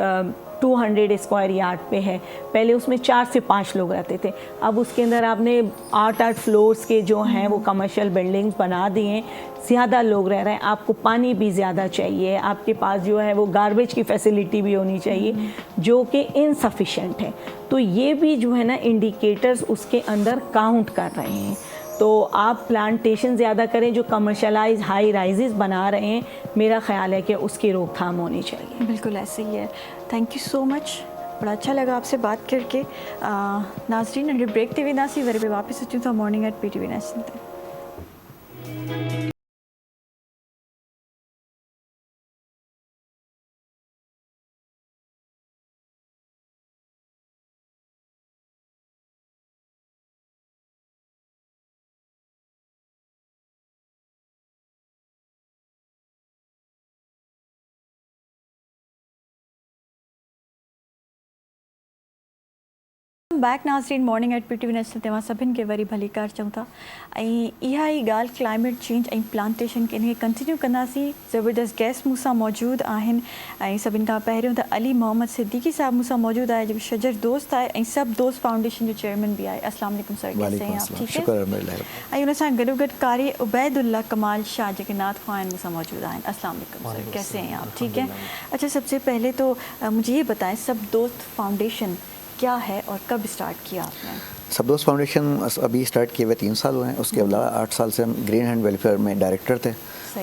200 اسکوائر یارڈ پہ ہے, پہلے اس میں 4 سے 5 لوگ رہتے تھے. اب اس کے اندر آپ نے 8 فلورز کے جو ہیں وہ کمرشل بلڈنگز بنا دیے ہیں, زیادہ لوگ رہ رہے ہیں. آپ کو پانی بھی زیادہ چاہیے, آپ کے پاس جو ہے وہ گاربیج کی فیسلٹی بھی ہونی چاہیے, جو کہ انسفیشینٹ ہے. تو یہ بھی جو ہے نا انڈیکیٹرز اس کے اندر کاؤنٹ کر رہے ہیں. تو آپ پلانٹیشن زیادہ کریں. جو کمرشلائز ہائی رائزز بنا رہے ہیں, میرا خیال ہے کہ اس کی روک تھام ہونی چاہیے. بالکل ایسے ہی ہے. تھینک یو سو مچ, بڑا اچھا لگا آپ سے بات کر کے. ناظرین, انڈر بریک ٹی وی ناسی ورے پہ واپس اچھوں تھا morning at P T V national. Back नाज़रीन मॉर्निंग एट PTV नेशनल तव्हां सभिनि खे वरी भली कार चऊं था. ऐं इहा ई ॻाल्हि क्लाइमेट चेंज ऐं प्लांटेशन खे इनखे कंटिन्यू कंदासीं. ज़बरदस्त गेस्ट मूं सां मौजूदु आहिनि. ऐं सभिनि खां पहिरियों त अली मोहम्मद सिद्दीकी साहब मूं सां मौजूदु आहे, जेको शजर दोस्त आहे ऐं सब दोस्त फाउंडेशन जो चेयरमैन भी आहे. अस्सलाम वालेकुम सर, कैसे हैं आप? ठीक है. ऐं उन सां गॾोगॾु कारी उबैदुल्ला कमाल शाह जेके नात ख़्वाह आहिनि मूं सां मौजूदु आहिनि. अस्सलाम वालेकुम सर, कैसे हैं आप? ठीक है. अच्छा, सबसे पहले तो मुझे ये बताएं, सब दोस्त फाउंडेशन क्या है और कब स्टार्ट किया आपने? सब दोस्त फाउंडेशन अभी स्टार्ट किए हुए 3 साल हुए हैं. उसके अलावा 8 साल से हम ग्रीन हैंड वेलफेयर में डायरेक्टर थे.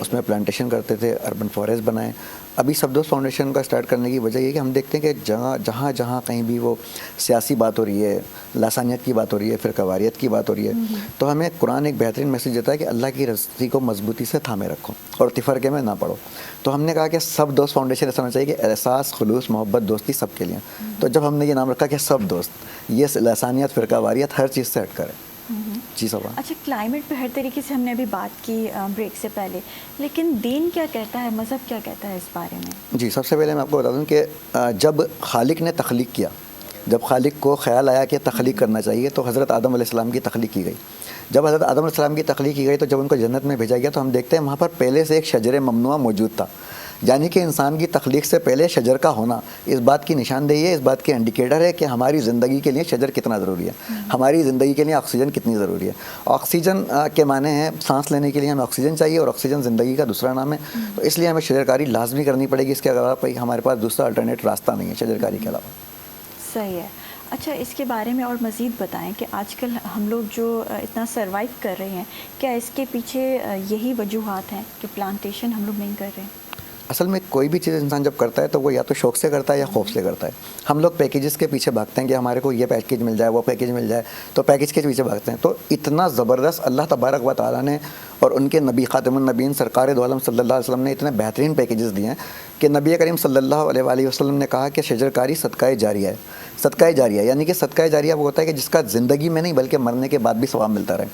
उसमें प्लांटेशन करते थे, अर्बन फॉरेस्ट बनाए. अभी सब दोस्त फाउंडेशन का स्टार्ट करने की वजह ये कि हम देखते हैं कि जहाँ कहीं भी वो सियासी बात हो रही है, लासानियत की बात हो रही है, फिर कवारियत की बात हो रही है, तो हमें कुरान एक बेहतरीन मैसेज देता है कि अल्लाह की रस्सी को मजबूती से थामे रखो और तिफरके में ना पड़ो. तो हमने कहा कि सब दोस्त फाउंडेशन ऐसा होना चाहिए कि एहसास, खुलूस, मोहब्बत, दोस्ती सबके लिए. तो जब हमने ये नाम रखा कि सब दोस्त, ये लासानियत, फिरकावारियत हर चीज़ से हट कर है. जी सब. अच्छा, क्लाइमेट पे हर तरीके से हमने अभी बात की ब्रेक से पहले, लेकिन दीन क्या कहता है, मज़हब क्या कहता है इस बारे में? जी, सबसे पहले मैं आपको बता दूं कि जब खालिक ने तख्लीक किया جب خالق کو خیال آیا کہ تخلیق کرنا چاہیے تو حضرت آدم علیہ السلام کی تخلیق کی گئی. جب حضرت آدم علیہ السلام کی تخلیق کی گئی تو جب ان کو جنت میں بھیجا گیا تو ہم دیکھتے ہیں وہاں پر پہلے سے ایک شجر ممنوع موجود تھا. یعنی کہ انسان کی تخلیق سے پہلے شجر کا ہونا اس بات کی نشاندہی ہے, اس بات کی انڈیکیٹر ہے کہ ہماری زندگی کے لیے شجر کتنا ضروری ہے, ہماری زندگی کے لیے آکسیجن کتنی ضروری ہے. آکسیجن کے معنی ہیں سانس لینے کے لیے ہمیں آکسیجن چاہیے, اور آکسیجن زندگی کا دوسرا نام ہے. تو اس لیے ہمیں شجرکاری لازمی کرنی پڑے گی, اس کے علاوہ ہمارے پاس دوسرا الٹرنیٹ راستہ نہیں ہے شجرکاری کے علاوہ. صحیح ہے. اچھا, اس کے بارے میں اور مزید بتائیں کہ آج کل ہم لوگ جو اتنا سروائیو کر رہے ہیں, کیا اس کے پیچھے یہی وجوہات ہیں کہ پلانٹیشن ہم لوگ نہیں کر رہے ہیں؟ اصل میں کوئی بھی چیز انسان جب کرتا ہے تو وہ یا تو شوق سے کرتا ہے یا خوف سے کرتا ہے. ہم لوگ پیکیجز کے پیچھے بھاگتے ہیں کہ ہمارے کو یہ پیکیج مل جائے, وہ پیکیج مل جائے, تو پیکیج کے پیچھے بھاگتے ہیں. تو اتنا زبردست اللہ تبارک و تعالیٰ نے اور ان کے نبی خاتم النبیین سرکار دو عالم صلی اللہ علیہ وسلم نے اتنے بہترین پیکیجز دیے ہیں کہ نبی کریم صلی اللہ علیہ وآلہ وسلم نے کہا کہ شجرکاری صدقہ جاریہ ہے. صدقہ جاریہ یعنی کہ صدقہ جاریہ وہ ہوتا ہے کہ جس کا زندگی میں نہیں بلکہ مرنے کے بعد بھی ثواب ملتا رہے.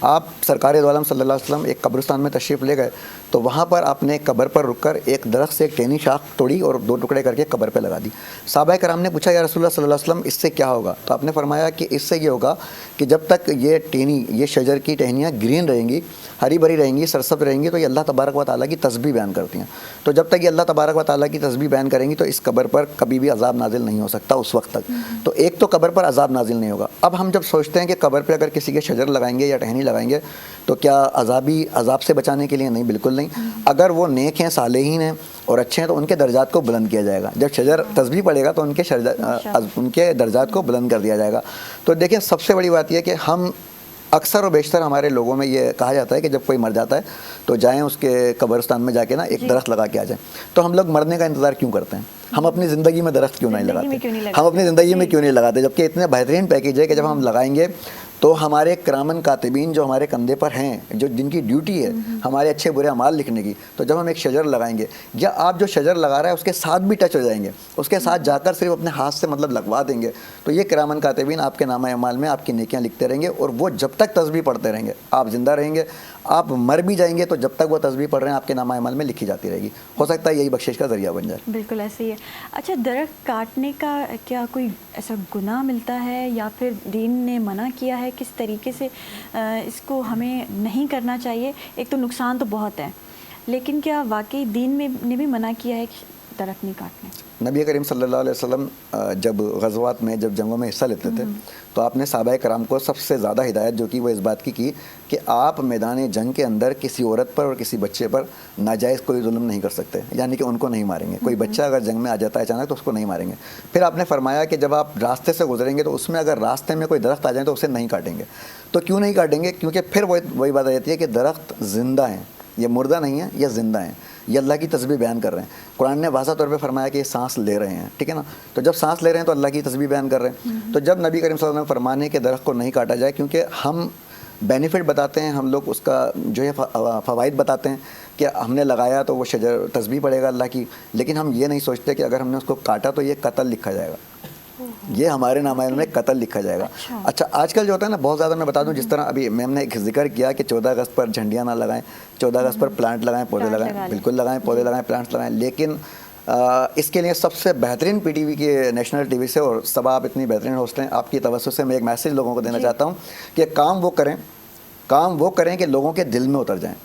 آپ سرکار دو عالم صلی اللہ علیہ وسلم ایک قبرستان میں تشریف لے گئے تو وہاں پر آپ نے ایک قبر پر رک کر ایک درخت سے ایک ٹہنی شاخ توڑی اور 2 ٹکڑے کر کے قبر پہ لگا دی. صحابہ کرام نے پوچھا یا رسول اللہ صلی اللہ علیہ وسلم اس سے کیا ہوگا؟ تو آپ نے فرمایا کہ اس سے یہ ہوگا کہ جب تک یہ ٹہنی, یہ شجر کی ٹہنیاں گرین رہیں گی, ہری بھری رہیں گی, سرسبز رہیں گی, تو یہ اللہ تبارک و تعالیٰ کی تسبیح بیان کرتی ہیں. تو جب تک یہ اللہ تبارک و تعالیٰ کی تسبیح بیان کریں گی تو اس قبر پر کبھی بھی عذاب نازل نہیں ہو سکتا اس وقت تک. تو ایک تو قبر پر عذاب نازل نہیں ہوگا. اب ہم جب سوچتے ہیں کہ قبر پہ اگر کسی کے شجر لگائیں گے یا ٹہنی لگائیں گے تو کیا عذاب سے بچانے کے لیے؟ نہیں, بالکل نہیں. اگر وہ نیک ہیں, صالحین ہیں اور اچھے ہیں تو ان کے درجات کو بلند کیا جائے گا. جب شجر تسبیح پڑے گا تو ان کے درجات کو بلند کر دیا جائے گا. تو دیکھیں سب سے بڑی بات یہ کہ ہم اکثر و بیشتر ہمارے لوگوں میں یہ کہا جاتا ہے کہ جب کوئی مر جاتا ہے تو جائیں اس کے قبرستان میں جا کے نا ایک درخت لگا کے آ جائیں. تو ہم لوگ مرنے کا انتظار کیوں کرتے ہیں؟ ہم اپنی زندگی میں درخت کیوں نہیں لگاتے؟ ہم اپنی زندگی میں کیوں نہیں لگاتے؟ جبکہ اتنے بہترین پیکیج ہے کہ جب ہم لگائیں گے تو ہمارے کرامن کاتبین جو ہمارے کندھے پر ہیں, جو جن کی ڈیوٹی ہے ہمارے اچھے برے اعمال لکھنے کی, تو جب ہم ایک شجر لگائیں گے یا آپ جو شجر لگا رہا ہے اس کے ساتھ بھی ٹچ ہو جائیں گے, اس کے ساتھ جا کر صرف اپنے ہاتھ سے مطلب لگوا دیں گے, تو یہ کرامن کاتبین آپ کے نامہ اعمال میں آپ کی نیکیاں لکھتے رہیں گے. اور وہ جب تک تسبیح پڑھتے رہیں گے, آپ زندہ رہیں گے, آپ مر بھی جائیں گے تو جب تک وہ تسبیح پڑھ رہے ہیں آپ کے نامہ اعمال میں لکھی جاتی رہے گی. ہو سکتا ہے یہی بخشش کا ذریعہ بن جائے. بالکل ایسے ہی ہے. اچھا, درخت کاٹنے کا کیا کوئی ایسا گناہ ملتا ہے یا پھر دین نے منع کیا ہے کس طریقے سے اس کو ہمیں نہیں کرنا چاہیے؟ ایک تو نقصان تو بہت ہے, لیکن کیا واقعی دین میں نے بھی منع کیا ہے کہ درخت نہیں کاٹنے؟ نبی کریم صلی اللہ علیہ وسلم جب غزوات میں جب جنگوں میں حصہ لیتے تھے تو آپ نے صحابہ کرام کو سب سے زیادہ ہدایت جو کی وہ اس بات کی کہ آپ میدان جنگ کے اندر کسی عورت پر اور کسی بچے پر ناجائز کوئی ظلم نہیں کر سکتے, یعنی کہ ان کو نہیں ماریں گے. کوئی بچہ اگر جنگ میں آ جاتا ہے اچانک تو اس کو نہیں ماریں گے. پھر آپ نے فرمایا کہ جب آپ راستے سے گزریں گے تو اس میں اگر راستے میں کوئی درخت آ جائیں تو اسے نہیں کاٹیں گے. تو کیوں نہیں کاٹیں گے؟ کیونکہ پھر وہی بات آ جاتی ہے کہ درخت زندہ ہیں, یہ مردہ نہیں ہے, یہ زندہ ہیں, یہ اللہ کی تسبیح بیان کر رہے ہیں. قرآن نے واضح طور پہ فرمایا کہ یہ سانس لے رہے ہیں, ٹھیک ہے نا. تو جب سانس لے رہے ہیں تو اللہ کی تسبیح بیان کر رہے ہیں. تو جب نبی کریم صلی اللہ علیہ وسلم فرمانے کہ درخت کو نہیں کاٹا جائے, کیونکہ ہم بینیفٹ بتاتے ہیں, ہم لوگ اس کا جو ہے فوائد بتاتے ہیں کہ ہم نے لگایا تو وہ شجر تسبیح پڑے گا اللہ کی, لیکن ہم یہ نہیں سوچتے کہ اگر ہم نے اس کو کاٹا تو یہ قتل لکھا جائے گا, یہ ہمارے نامہ میں قتل لکھا جائے گا. اچھا, آج کل جو ہوتا ہے نا بہت زیادہ, میں بتا دوں جس طرح ابھی میم نے ایک ذکر کیا کہ 14 اگست پر جھنڈیاں نہ لگائیں, 14 اگست پر پلانٹ لگائیں, پودے لگائیں, بالکل لگائیں, پودے لگائیں, پلانٹس لگائیں. لیکن اس کے لیے سب سے بہترین پی ٹی وی کے نیشنل ٹی وی سے, اور سب آپ اتنی بہترین ہوسٹ ہیں, آپ کی توسط سے میں ایک میسیج لوگوں کو دینا چاہتا ہوں کہ کام وہ کریں کہ لوگوں کے دل میں اتر جائیں,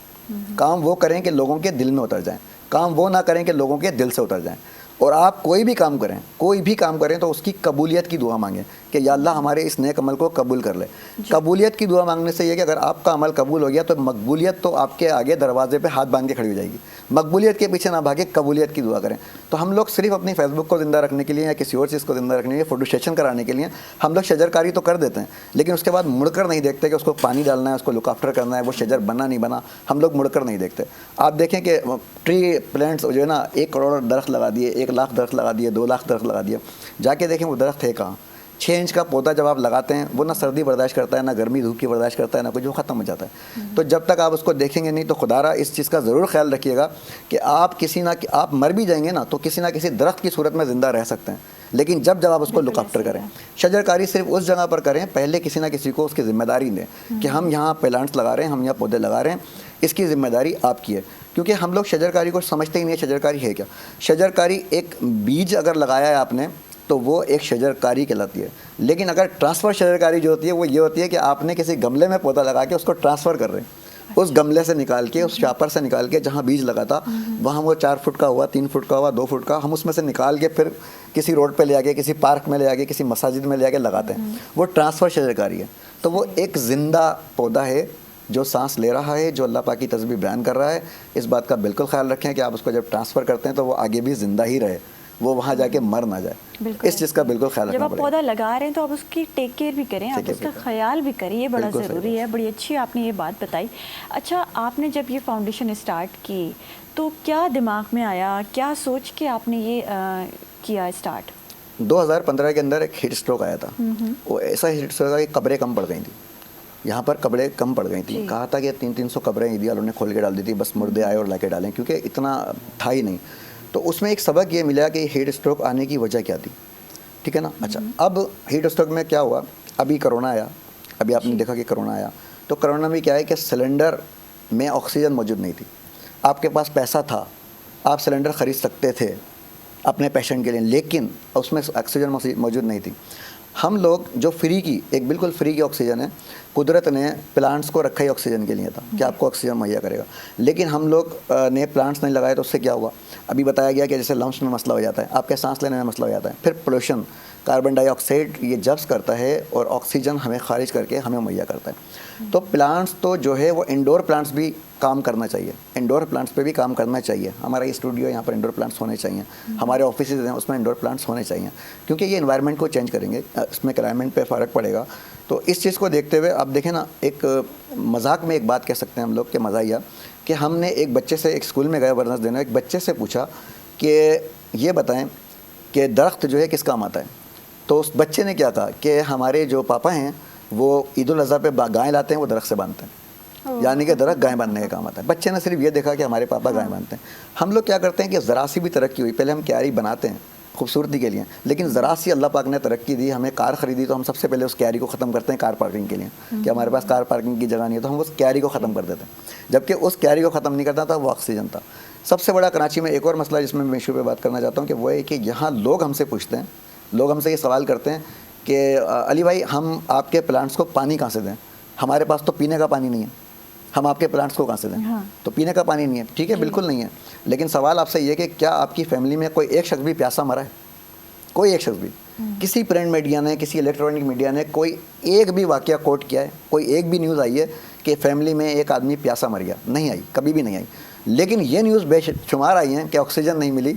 کام وہ کریں کہ لوگوں کے دل میں اتر جائیں, کام وہ نہ کریں کہ لوگوں کے دل سے اتر جائیں. اور آپ کوئی بھی کام کریں تو اس کی قبولیت کی دعا مانگیں کہ یا اللہ ہمارے اس نیک عمل کو قبول کر لے. قبولیت کی دعا مانگنے سے یہ کہ اگر آپ کا عمل قبول ہو گیا تو مقبولیت تو آپ کے آگے دروازے پہ ہاتھ باندھ کے کھڑی ہو جائے گی. مقبولیت کے پیچھے نہ بھاگے, قبولیت کی دعا کریں. تو ہم لوگ صرف اپنی فیس بک کو زندہ رکھنے کے لیے یا کسی اور چیز کو زندہ رکھنے کے لیے, فوٹو سیشن کرانے کے لیے ہم لوگ شجرکاری تو کر دیتے ہیں, لیکن اس کے بعد مڑ کر نہیں دیکھتے کہ اس کو پانی ڈالنا ہے, اس کو لک آفٹر کرنا ہے, وہ شجر بنا نہیں بنا, ہم لوگ مڑ کر نہیں دیکھتے. آپ دیکھیں کہ ٹری پلانٹس جو ہے نا 1 کروڑ درخت لگا دیے, 1 لاکھ درخت لگا دیے, 2 لاکھ درخت لگا دیا, جا کے دیکھیں وہ درخت ہے کہاں. 6 انچ کا پودا جب آپ لگاتے ہیں وہ نہ سردی برداشت کرتا ہے, نہ گرمی دھوپ کی برداشت کرتا ہے, نہ کچھ, وہ ختم ہو جاتا ہے. تو جب تک آپ اس کو دیکھیں گے نہیں تو خدا را اس چیز کا ضرور خیال رکھیے گا کہ آپ مر بھی جائیں گے نا تو کسی نہ کسی درخت کی صورت میں زندہ رہ سکتے ہیں, لیکن جب آپ اس کو لک آفٹر کریں. شجرکاری صرف اس جگہ پر کریں, پہلے کسی نہ کسی کو اس کی ذمہ داری دیں کہ ہم یہاں پلانٹس لگا رہے ہیں, ہم یہاں پودے لگا رہے ہیں, اس کی ذمہ داری آپ کی ہے. کیونکہ ہم لوگ شجرکاری کو سمجھتے ہی نہیں ہے. شجرکاری ہے کیا؟ شجرکاری ایک بیج اگر لگایا ہے آپ نے تو وہ ایک شجرکاری کہلاتی ہے. لیکن اگر ٹرانسفر شجرکاری جو ہوتی ہے وہ یہ ہوتی ہے کہ آپ نے کسی گملے میں پودا لگا کے اس کو ٹرانسفر کر رہے ہیں, اس گملے سے نکال کے, اس شاپر سے نکال کے جہاں بیج لگا تھا وہاں وہ 4 فٹ کا ہوا, 3 فٹ کا ہوا, 2 فٹ کا, ہم اس میں سے نکال کے پھر کسی روڈ پہ لے آ کے, کسی پارک میں لے آ کے, کسی مساجد میں لے آ کے لگاتے ہیں. وہ ٹرانسفر شجرکاری ہے. تو وہ ایک زندہ پودا ہے جو سانس لے رہا ہے, جو اللہ پاک کی تسبیح بیان کر رہا ہے. اس بات کا بالکل خیال رکھیں کہ آپ اس کو جب ٹرانسفر کرتے ہیں تو وہ آگے بھی زندہ ہی رہے, وہ وہاں جا کے مر نہ جائے. اس چیز کا بالکل خیال رکھنا جب آپ پڑے گا. پودا لگا رہے ہیں تو آپ اس کی ٹیک کیئر بھی کریں, آپ اس کا خیال بھی کریں, یہ بڑا ضروری ہے. بڑی اچھی آپ نے یہ بات بتائی. اچھا, آپ نے جب یہ فاؤنڈیشن اسٹارٹ کی تو کیا دماغ میں آیا, کیا سوچ کے آپ نے یہ کیا اسٹارٹ؟ 2015 کے اندر ایک ہیٹ اسٹروک آیا تھا. وہ ایسا ہیٹ اسٹروک تھا کہ قبریں کم پڑ گئی تھیں, یہاں پر قبریں کم پڑ گئی تھیں. کہا تھا کہ 300 قبریں عیدی والوں نے کھول کے ڈال دی تھی, بس مردے آئے اور لا کے ڈالیں, کیونکہ اتنا تھا ہی نہیں. تو اس میں ایک سبق یہ ملا کہ ہیٹ اسٹروک آنے کی وجہ کیا تھی, ٹھیک ہے نا. اچھا, اب ہیٹ اسٹروک میں کیا ہوا, ابھی کرونا آیا, ابھی آپ نے دیکھا کہ کرونا آیا, تو کرونا میں کیا ہے کہ سلنڈر میں آکسیجن موجود نہیں تھی. آپ کے پاس پیسہ تھا, آپ سلنڈر خرید سکتے تھے اپنے پیشنٹ کے لیے, لیکن اس میں آکسیجن موجود نہیں تھی. ہم لوگ جو فری کی, ایک بالکل فری کی آکسیجن ہے, قدرت نے پلانٹس کو رکھا ہی آکسیجن کے لیے تھا کہ آپ کو آکسیجن مہیا کرے گا, لیکن ہم لوگ نے پلانٹس نہیں لگائے. تو اس سے کیا ہوا, ابھی بتایا گیا کہ جیسے لنگس میں مسئلہ ہو جاتا ہے, آپ کے سانس لینے میں مسئلہ ہو جاتا ہے, پھر پولوشن, کاربن ڈائی آکسائڈ یہ جذب کرتا ہے اور آکسیجن ہمیں خارج کر کے ہمیں مہیا کرتا ہے. تو پلانٹس تو جو ہے وہ انڈور پلانٹس بھی کام کرنا چاہیے, انڈور پلانٹس پہ بھی کام کرنا چاہیے. ہمارا یہ اسٹوڈیو یہاں پر انڈور پلانٹس ہونے چاہیے, ہمارے آفیسز ہیں اس میں انڈور پلانٹس ہونے چاہیے, کیونکہ یہ انوائرمنٹ کو چینج کریں گے, اس میں کلائمیٹ پہ فرق پڑے گا. تو اس چیز کو دیکھتے ہوئے آپ دیکھیں نا, ایک مذاق میں ایک بات کہہ سکتے ہیں ہم لوگ کہ مزاحیہ, کہ ہم نے ایک بچے سے, ایک اسکول میں گئے ورنس دینا, ایک بچے سے پوچھا کہ یہ بتائیں کہ درخت جو ہے کس کام آتا ہے. تو اس بچے نے کیا کہا کہ ہمارے جو پاپا ہیں وہ عید الاضحیٰ پہ گائے لاتے ہیں, وہ درخت سے باندھتے ہیں, یعنی کہ درخت گائے باندھنے کا کام آتا ہے. بچے نے صرف یہ دیکھا کہ ہمارے پاپا گائے باندھتے ہیں. ہم لوگ کیا کرتے ہیں کہ ذرا سی بھی ترقی ہوئی, پہلے ہم کیاری بناتے ہیں خوبصورتی کے لیے, لیکن ذرا سی اللہ پاک نے ترقی دی, ہمیں کار خریدی, تو ہم سب سے پہلے اس کیاری کو ختم کرتے ہیں کار پارکنگ کے لیے, کہ ہمارے پاس کار پارکنگ کی جگہ نہیں ہے, تو ہم اس کیاری کو ختم کر دیتے ہیں. جبکہ اس کیاری کو ختم نہیں کرتا تھا وہ آکسیجن تھا. سب سے بڑا کراچی میں ایک اور مسئلہ جس میں ایشو پہ بات کرنا چاہتا ہوں کہ وہ ہے کہ یہاں لوگ ہم سے پوچھتے ہیں, لوگ ہم سے یہ سوال کرتے ہیں کہ علی بھائی ہم آپ کے پلانٹس کو پانی کہاں سے دیں, ہمارے پاس تو پینے کا پانی نہیں ہے, ہم آپ کے پلانٹس کو کہاں سے دیں. تو پینے کا پانی نہیں ہے, ٹھیک ہے, بالکل نہیں ہے, لیکن سوال آپ سے یہ کہ کیا آپ کی فیملی میں کوئی ایک شخص بھی پیاسا مرا ہے, کوئی ایک شخص بھی, کسی پرنٹ میڈیا نے, کسی الیکٹرانک میڈیا نے کوئی ایک بھی واقعہ کوٹ کیا ہے, کوئی ایک بھی نیوز آئی ہے کہ فیملی میں ایک آدمی پیاسا مر گیا؟ نہیں آئی, کبھی بھی نہیں آئی. لیکن یہ نیوز بے شمار آئی ہیں کہ آکسیجن نہیں ملی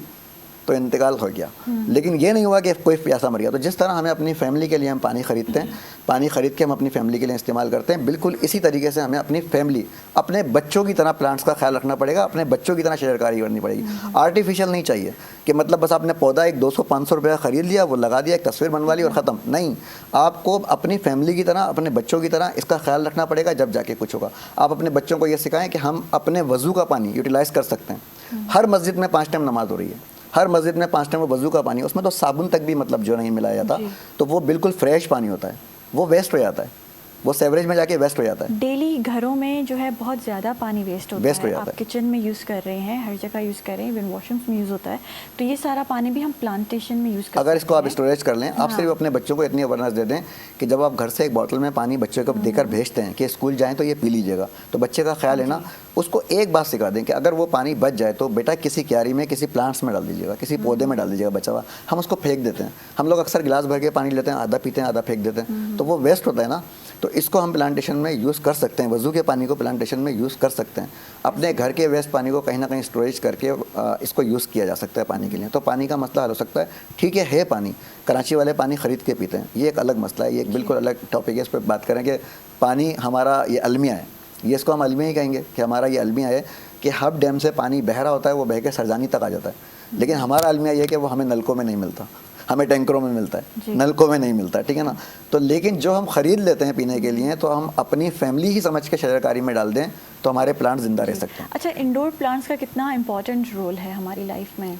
تو انتقال ہو گیا, لیکن یہ نہیں ہوا کہ کوئی پیاسا مر گیا. تو جس طرح ہمیں اپنی فیملی کے لیے ہم پانی خریدتے ہیں, پانی خرید کے ہم اپنی فیملی کے لیے استعمال کرتے ہیں, بالکل اسی طریقے سے ہمیں اپنی فیملی, اپنے بچوں کی طرح پلانٹس کا خیال رکھنا پڑے گا, اپنے بچوں کی طرح شجرکاری کرنی پڑے گی. آرٹیفیشیل نہیں چاہیے کہ مطلب بس آپ نے پودا ایک 200-500 روپے کا خرید لیا, وہ لگا دیا, ایک تصویر بنوا لی اور ختم. نہیں, آپ کو اپنی فیملی کی طرح, اپنے بچوں کی طرح اس کا خیال رکھنا پڑے گا, جب جا کے کچھ ہوگا. آپ اپنے بچوں کو یہ سکھائیں کہ ہم اپنے وضو کا پانی یوٹیلائز کر سکتے ہیں. ہر مسجد میں 5 ٹائم نماز ہو رہی ہے, ہر مسجد میں 5 ٹائم وضو کا پانی, اس میں تو صابن تک بھی مطلب جو نہیں ملایا جاتا, تو وہ بالکل فریش پانی ہوتا ہے, وہ ویسٹ ہو جاتا ہے, وہ سیوریج میں جا کے ویسٹ ہو جاتا ہے. ڈیلی گھروں میں جو ہے بہت زیادہ پانی ویسٹ ہوتا ہے, آپ کچن میں یوز کر رہے ہیں, ہر جگہ یوز کر رہے ہیں, ایون واش رومس میں یوز ہوتا ہے, تو یہ سارا پانی بھی ہم پلانٹیشن میں یوز کرتے ہیں. اگر اس کو آپ اسٹوریج کر لیں, آپ صرف اپنے بچوں کو اتنی اویئرنیس دے دیں کہ جب آپ گھر سے ایک بوتل میں پانی بچے کو دے کر بھیجتے ہیں کہ اسکول جائیں تو یہ پی لیجیے گا, تو بچے کا خیال ہے نا, اس کو ایک بات سکھا دیں کہ اگر وہ پانی بچ جائے تو بیٹا کسی کیاری میں, کسی پلانٹس میں ڈال دیجیے گا, کسی پودے میں ڈال دیجیے گا بچا ہوا. ہم اس کو پھینک دیتے ہیں, ہم لوگ اکثر گلاس بھر کے پانی لیتے ہیں, آدھا پیتے ہیں, آدھا پھینک دیتے ہیں, تو وہ ویسٹ ہوتا ہے نا. تو اس کو ہم پلانٹیشن میں یوز کر سکتے ہیں, وضو کے پانی کو پلانٹیشن میں یوز کر سکتے ہیں, اپنے گھر کے ویسٹ پانی کو کہیں نہ کہیں اسٹوریج کر کے اس کو یوز کیا جا سکتا ہے پانی کے لیے. تو پانی کا مسئلہ حل ہو سکتا ہے. ٹھیک ہے پانی, کراچی والے پانی خرید کے پیتے ہیں, یہ ایک الگ مسئلہ ہے, یہ ایک بالکل الگ ٹاپک ہے, اس پہ بات کریں کہ پانی ہمارا یہ المیہ ہے, یہ اس کو ہم المیہ ہی کہیں گے کہ ہمارا یہ المیہ ہے کہ ہب ڈیم سے پانی بہ رہا ہوتا ہے, وہ بہ کے سرجانی تک آ جاتا ہے, لیکن ہمارا المیہ یہ ہے کہ وہ ہمیں نلکوں میں نہیں ملتا, ہمیں ٹینکروں میں ملتا ہے, نلکوں میں نہیں ملتا, ٹھیک ہے نا. تو لیکن جو ہم خرید لیتے ہیں پینے کے لیے, تو ہم اپنی فیملی ہی سمجھ کے شجرکاری میں ڈال دیں تو ہمارے پلانٹ زندہ رہ سکتے ہیں. اچھا, انڈور پلانٹس کا کتنا امپورٹنٹ رول ہے ہماری لائف میں؟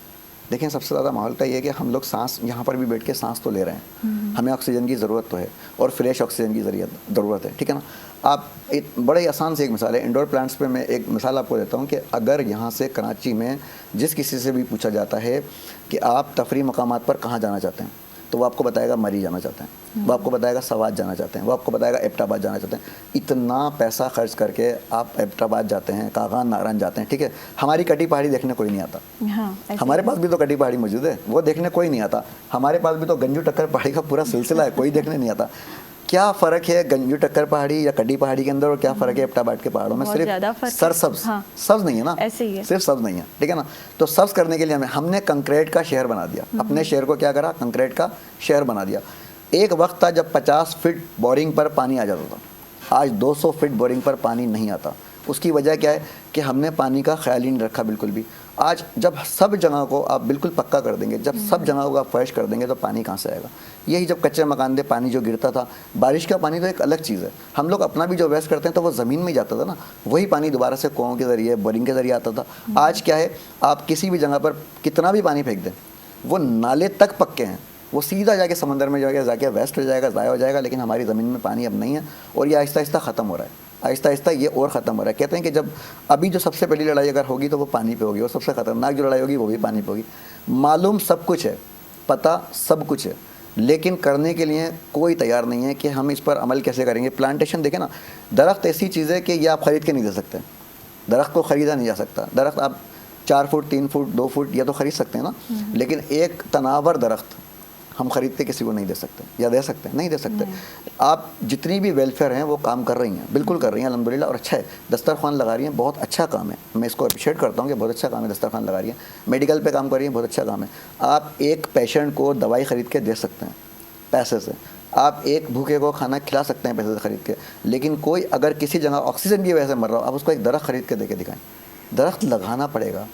دیکھیں, سب سے زیادہ ماحول کا یہ ہے کہ ہم لوگ سانس یہاں پر بھی بیٹھ کے سانس تو لے رہے ہیں, ہمیں آکسیجن کی ضرورت تو ہے, اور فریش آکسیجن کی ضرورت ہے, ٹھیک ہے نا. آپ بڑے آسان سے ایک مثال ہے انڈور پلانٹس پہ, میں ایک مثال آپ کو دیتا ہوں کہ اگر یہاں سے کراچی میں جس کسی سے بھی پوچھا جاتا ہے کہ آپ تفریح مقامات پر کہاں جانا چاہتے ہیں, تو وہ آپ کو بتائے گا مری جانا چاہتے ہیں, وہ آپ کو بتائے گا سوات جانا چاہتے ہیں, وہ آپ کو بتائے گا ایبٹ جانا چاہتے ہیں. اتنا پیسہ خرچ کر کے آپ ایبٹ جاتے ہیں, کاغان ناران جاتے ہیں, ٹھیک ہے. ہماری کٹی پہاڑی دیکھنے کوئی نہیں آتا. ہمارے پاس بھی تو کٹی پہاڑی موجود ہے, وہ دیکھنے کوئی نہیں آتا. ہمارے پاس بھی تو گنجو ٹکر پہاڑی کا پورا سلسلہ ہے, کوئی دیکھنے نہیں آتا. کیا فرق ہے گنجو ٹکر پہاڑی یا کٹی پہاڑی کے اندر, اور کیا فرق ہے ایبٹ آباد کے پہاڑوں میں؟ صرف سرسبز, سبز نہیں ہے نا, صرف سبز نہیں ہے, ٹھیک ہے نا. تو سبز کرنے کے لیے ہم نے کنکریٹ کا شہر بنا دیا. اپنے شہر کو کیا کرا, کنکریٹ کا شہر بنا دیا. ایک وقت تھا جب 50 فٹ بورنگ پر پانی آ جاتا تھا, آج 200 فٹ بورنگ پر پانی نہیں آتا. اس کی وجہ کیا ہے کہ ہم نے پانی کا خیال ہی نہیں رکھا بالکل بھی. آج جب سب جگہ کو آپ بالکل پکا کر دیں گے, جب سب جگہ کو آپ فرش کر دیں گے, تو پانی کہاں سے آئے گا؟ یہی جب کچے مکان دے پانی جو گرتا تھا, بارش کا پانی تو ایک الگ چیز ہے. ہم لوگ اپنا بھی جو ویسٹ کرتے ہیں تو وہ زمین میں جاتا تھا نا, وہی پانی دوبارہ سے کنووں کے ذریعے, بورنگ کے ذریعے آتا تھا. آج کیا ہے, آپ کسی بھی جگہ پر کتنا بھی پانی پھینک دیں, وہ نالے تک پکے ہیں, وہ سیدھا جا کے سمندر میں جا کے ویسٹ ہو جائے گا, ضائع ہو جائے گا. لیکن ہماری زمین میں پانی اب نہیں ہے, اور یہ آہستہ آہستہ ختم ہو رہا ہے. آہستہ آہستہ یہ اور ختم ہو رہا ہے. کہتے ہیں کہ جب ابھی جو سب سے پہلی لڑائی اگر ہوگی تو وہ پانی پہ ہوگی, اور سب سے خطرناک جو لڑائی ہوگی وہ بھی پانی پہ ہوگی. معلوم سب کچھ ہے, پتہ سب کچھ ہے, لیکن کرنے کے لیے کوئی تیار نہیں ہے کہ ہم اس پر عمل کیسے کریں گے. پلانٹیشن دیکھیں نا, درخت ایسی چیز ہے کہ یہ آپ خرید کے نہیں دے سکتے. درخت کو خریدا نہیں جا سکتا. درخت آپ 4 فٹ 3 فٹ 2 فٹ یہ تو خرید سکتے ہیں نا, لیکن ایک تناور درخت ہم خرید کے کسی کو نہیں دے سکتے, یا دے سکتے ہیں؟ نہیں دے سکتے. آپ جتنی بھی ویلفیئر ہیں وہ کام کر رہی ہیں, بالکل کر رہی ہیں الحمدللہ, اور اچھا ہے. دسترخوان لگا رہی ہیں, بہت اچھا کام ہے, میں اس کو اپریشیٹ کرتا ہوں کہ بہت اچھا کام ہے. دسترخوان لگا رہی ہیں, میڈیکل پہ کام کر رہی ہیں, بہت اچھا کام ہے. آپ ایک پیشنٹ کو دوائی خرید کے دے سکتے ہیں پیسے سے, آپ ایک بھوکے کو کھانا کھلا سکتے ہیں پیسے سے خرید کے, لیکن کوئی اگر کسی جگہ آکسیجن کی وجہ سے مر رہا ہو, آپ اس کو ایک درخت خرید کے دے کے دکھائیں. درخت لگانا پڑے گا,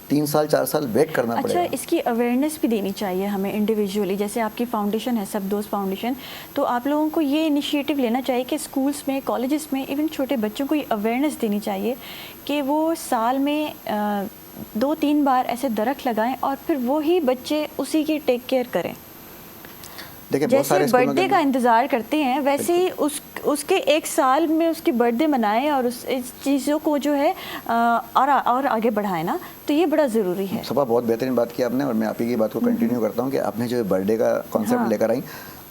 3 سال 4 سال ویٹ کرنا پڑے گا. اچھا, اس کی اویئرنیس بھی دینی چاہیے ہمیں انڈیویجولی. جیسے آپ کی فاؤنڈیشن ہے سب دوست فاؤنڈیشن, تو آپ لوگوں کو یہ انیشیٹو لینا چاہیے کہ اسکولس میں, کالجز میں, ایون چھوٹے بچوں کو یہ اویئرنیس دینی چاہیے کہ وہ سال میں 2-3 بار ایسے درخت لگائیں, اور پھر وہی بچے اسی کی ٹیک کیئر کریں. جیسے برتھ ڈے کا انتظار کرتے ہیں, ویسے ہی اس کے 1 سال میں اس کی برتھ ڈے منائیں, اور اس چیزوں کو جو ہے اور آگے بڑھائیں نا. تو یہ بڑا ضروری ہے. صبح بہت بہترین بات کی آپ نے, اور میں آپ ہی کی بات کو کنٹینیو کرتا ہوں کہ آپ نے جو برتھ ڈے کا کانسیپٹ لے کر آئیں.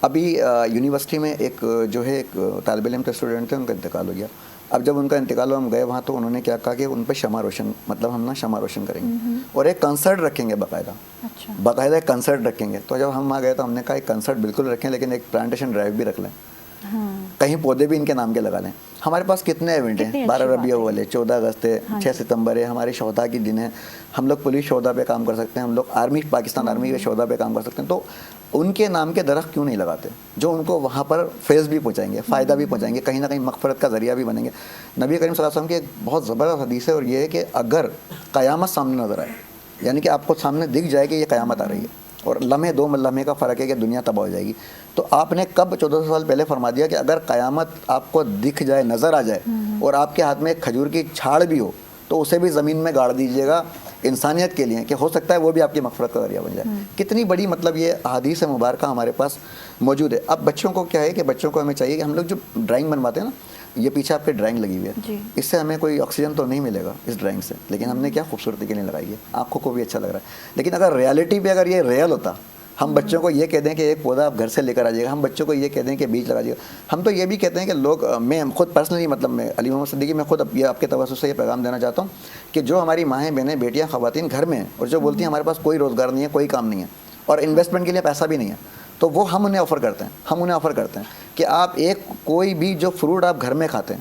ابھی یونیورسٹی میں ایک جو ہے ایک طالب علم کے اسٹوڈنٹ تھے, ان کا انتقال ہو گیا. اب جب ان کا انتقال ہوا, ہم گئے وہاں, تو انہوں نے کیا کہا کہ ان پہ شمع روشن, مطلب ہم نا شمع روشن کریں گے, اور ایک کنسرٹ رکھیں گے باقاعدہ ایک کنسرٹ رکھیں گے. تو جب ہم وہاں گئے تو ہم نے کہا ایک کنسرٹ بالکل رکھیں, لیکن ایک پلانٹیشن ڈرائیو بھی رکھ لیں, کہیں پودے بھی ان کے نام کے لگا لیں. ہمارے پاس کتنے ایونٹ ہیں, 12 ربیع الاول ہے, 14 اگست ہے, 6 ستمبر ہے, ہمارے شہداء کی دن ہے. ہم لوگ پولیس شہداء پہ کام کر سکتے ہیں, ہم لوگ آرمی, پاکستان آرمی کے شہداء پہ کام کر سکتے ہیں. تو ان کے نام کے درخت کیوں نہیں لگاتے, جو ان کو وہاں پر فیض بھی پہنچائیں گے, فائدہ بھی پہنچائیں گے, کہیں نہ کہیں مغفرت کا ذریعہ بھی بنیں گے. نبی کریم صلی اللہ علیہ وسلم کی ایک بہت زبردست حدیث ہے, اور یہ ہے کہ اگر قیامت سامنے نظر آئے, یعنی کہ آپ کو سامنے دکھ جائے کہ یہ قیامت آ رہی ہے, اور لمحے 2 لمحے کا فرق ہے کہ دنیا تباہ ہو جائے گی, تو آپ نے کب 1400 سال پہلے فرما دیا کہ اگر قیامت آپ کو دکھ جائے, نظر آ جائے, اور آپ کے ہاتھ میں ایک کھجور کی چھاڑ بھی ہو, تو اسے بھی زمین میں گاڑ دیجیے گا انسانیت کے لیے, کہ ہو سکتا ہے وہ بھی آپ کی مغفرت کا ذریعہ بن جائے. کتنی بڑی مطلب یہ احادیث مبارکہ ہمارے پاس موجود ہے. اب بچوں کو کیا ہے کہ بچوں کو ہمیں چاہیے کہ ہم لوگ جو ڈرائنگ بنواتے ہیں نا, یہ پیچھے آپ کی ڈرائنگ لگی ہوئی ہے, اس سے ہمیں کوئی آکسیجن تو نہیں ملے گا اس ڈرائنگ سے, لیکن ہم نے کیا خوبصورتی کے لیے لگائی ہے, آنکھوں کو بھی اچھا لگ رہا ہے. لیکن اگر ریالٹی پہ اگر یہ ریئل ہوتا, ہم بچوں کو یہ کہہ دیں کہ ایک پودا آپ گھر سے لے کر آ جائے گا, ہم بچوں کو یہ کہہ دیں کہ بیج لگا دیے گا. ہم تو یہ بھی کہتے ہیں کہ لوگ, میں خود پرسنلی, مطلب میں علی محمد صدیقی, میں خود یہ آپ کے توسط سے یہ پیغام دینا چاہتا ہوں کہ جو ہماری مائیں بہنیں بیٹیاں خواتین گھر میں ہیں, اور جو بولتی ہیں ہمارے پاس کوئی روزگار نہیں ہے, کوئی کام نہیں ہے, اور انویسٹمنٹ کے لیے پیسہ بھی نہیں ہے, تو وہ ہم انہیں آفر کرتے ہیں کہ آپ ایک کوئی بھی جو فروٹ آپ گھر میں کھاتے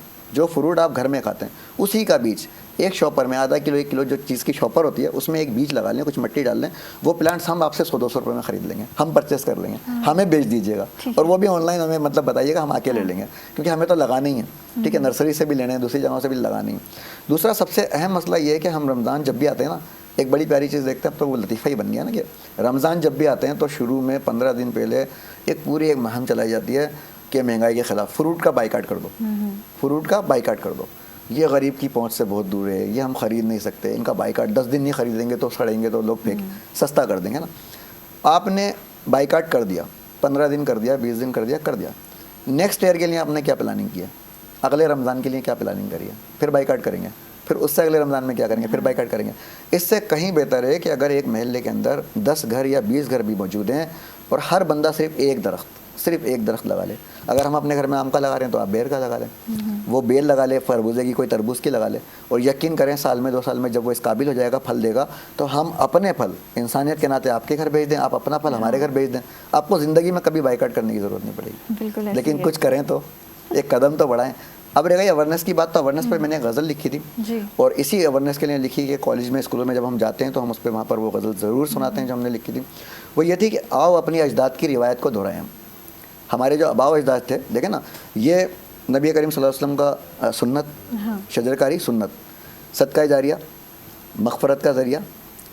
ہیں, اسی کا بیج ایک شاپر میں آدھا کلو 1 کلو جو چیز کی شاپر ہوتی ہے, اس میں ایک بیج لگا لیں, کچھ مٹی ڈال لیں, وہ پلانٹس ہم آپ سے 100-200 روپے میں خرید لیں گے, ہم پرچیز کر لیں گے, ہمیں بیچ دیجیے گا, اور وہ بھی آن لائن ہمیں مطلب بتائیے گا, ہم آ کے لے لیں گے, کیونکہ ہمیں تو لگانا ہی ہے. ٹھیک ہے, نرسری سے بھی لینے ہیں, دوسری جگہوں سے بھی لگانا ہی ہے. دوسرا سب سے اہم مسئلہ یہ ہے کہ ہم رمضان جب بھی آتے ہیں نا, ایک بڑی پیاری چیز دیکھتے ہیں, اب تو وہ لطیفہ ہی بن گیا نا, کہ رمضان جب بھی آتے ہیں تو شروع میں 15 دن پہلے ایک پوری مہم چلائی جاتی ہے کہ مہنگائی کے خلاف فروٹ کا بائیکاٹ کر دو, یہ غریب کی پہنچ سے بہت دور ہے, یہ ہم خرید نہیں سکتے, ان کا بائیکاٹ 10 دن نہیں خریدیں گے تو سڑیں گے, تو لوگ سستا کر دیں گے نا. آپ نے بائیکاٹ کر دیا, 15 دن کر دیا, 20 دن کر دیا. نیکسٹ ایئر کے لیے آپ نے کیا پلاننگ کیا, اگلے رمضان کے لیے کیا پلاننگ کری ہے, پھر بائیکاٹ کریں گے, پھر اس سے اگلے رمضان میں کیا کریں گے, پھر بائیکاٹ کریں گے. اس سے کہیں بہتر ہے کہ اگر ایک محلے کے اندر 10 گھر یا 20 گھر بھی موجود ہیں, اور ہر بندہ صرف ایک درخت لگا لے. اگر ہم اپنے گھر میں آم کا لگا رہے ہیں تو آپ بیر کا لگا لیں, وہ بیل لگا لے, خربوزے کی کوئی تربوز کی لگا لے, اور یقین کریں سال میں 2 سال میں جب وہ اس قابل ہو جائے گا, پھل دے گا, تو ہم اپنے پھل انسانیت کے ناطے آپ کے گھر بھیج دیں, آپ اپنا پھل ہمارے گھر بھیج دیں. آپ کو زندگی میں کبھی بائیکاٹ کرنے کی ضرورت نہیں پڑے گی. بالکل. لیکن کچھ کریں تو, ایک قدم تو بڑھائیں. اب رہ گئی اویرنیس کی بات, تو اویرنیس پہ میں نے غزل لکھی تھی, اور اسی اویرنیس کے لیے لکھی کہ کالج میں اسکولوں میں جب ہم جاتے ہیں تو ہم اس پہ وہاں پر وہ غزل ضرور سناتے ہیں جو ہم نے لکھی تھی. وہ یہ تھی کہ آؤ اپنی اجداد کی روایت کو دہرائیں. ہمارے جو آباء و اجداد تھے, دیکھیں نا, یہ نبی کریم صلی اللہ علیہ وسلم کا سنت, شجرکاری سنت, صدقہ جاریہ, مغفرت کا ذریعہ,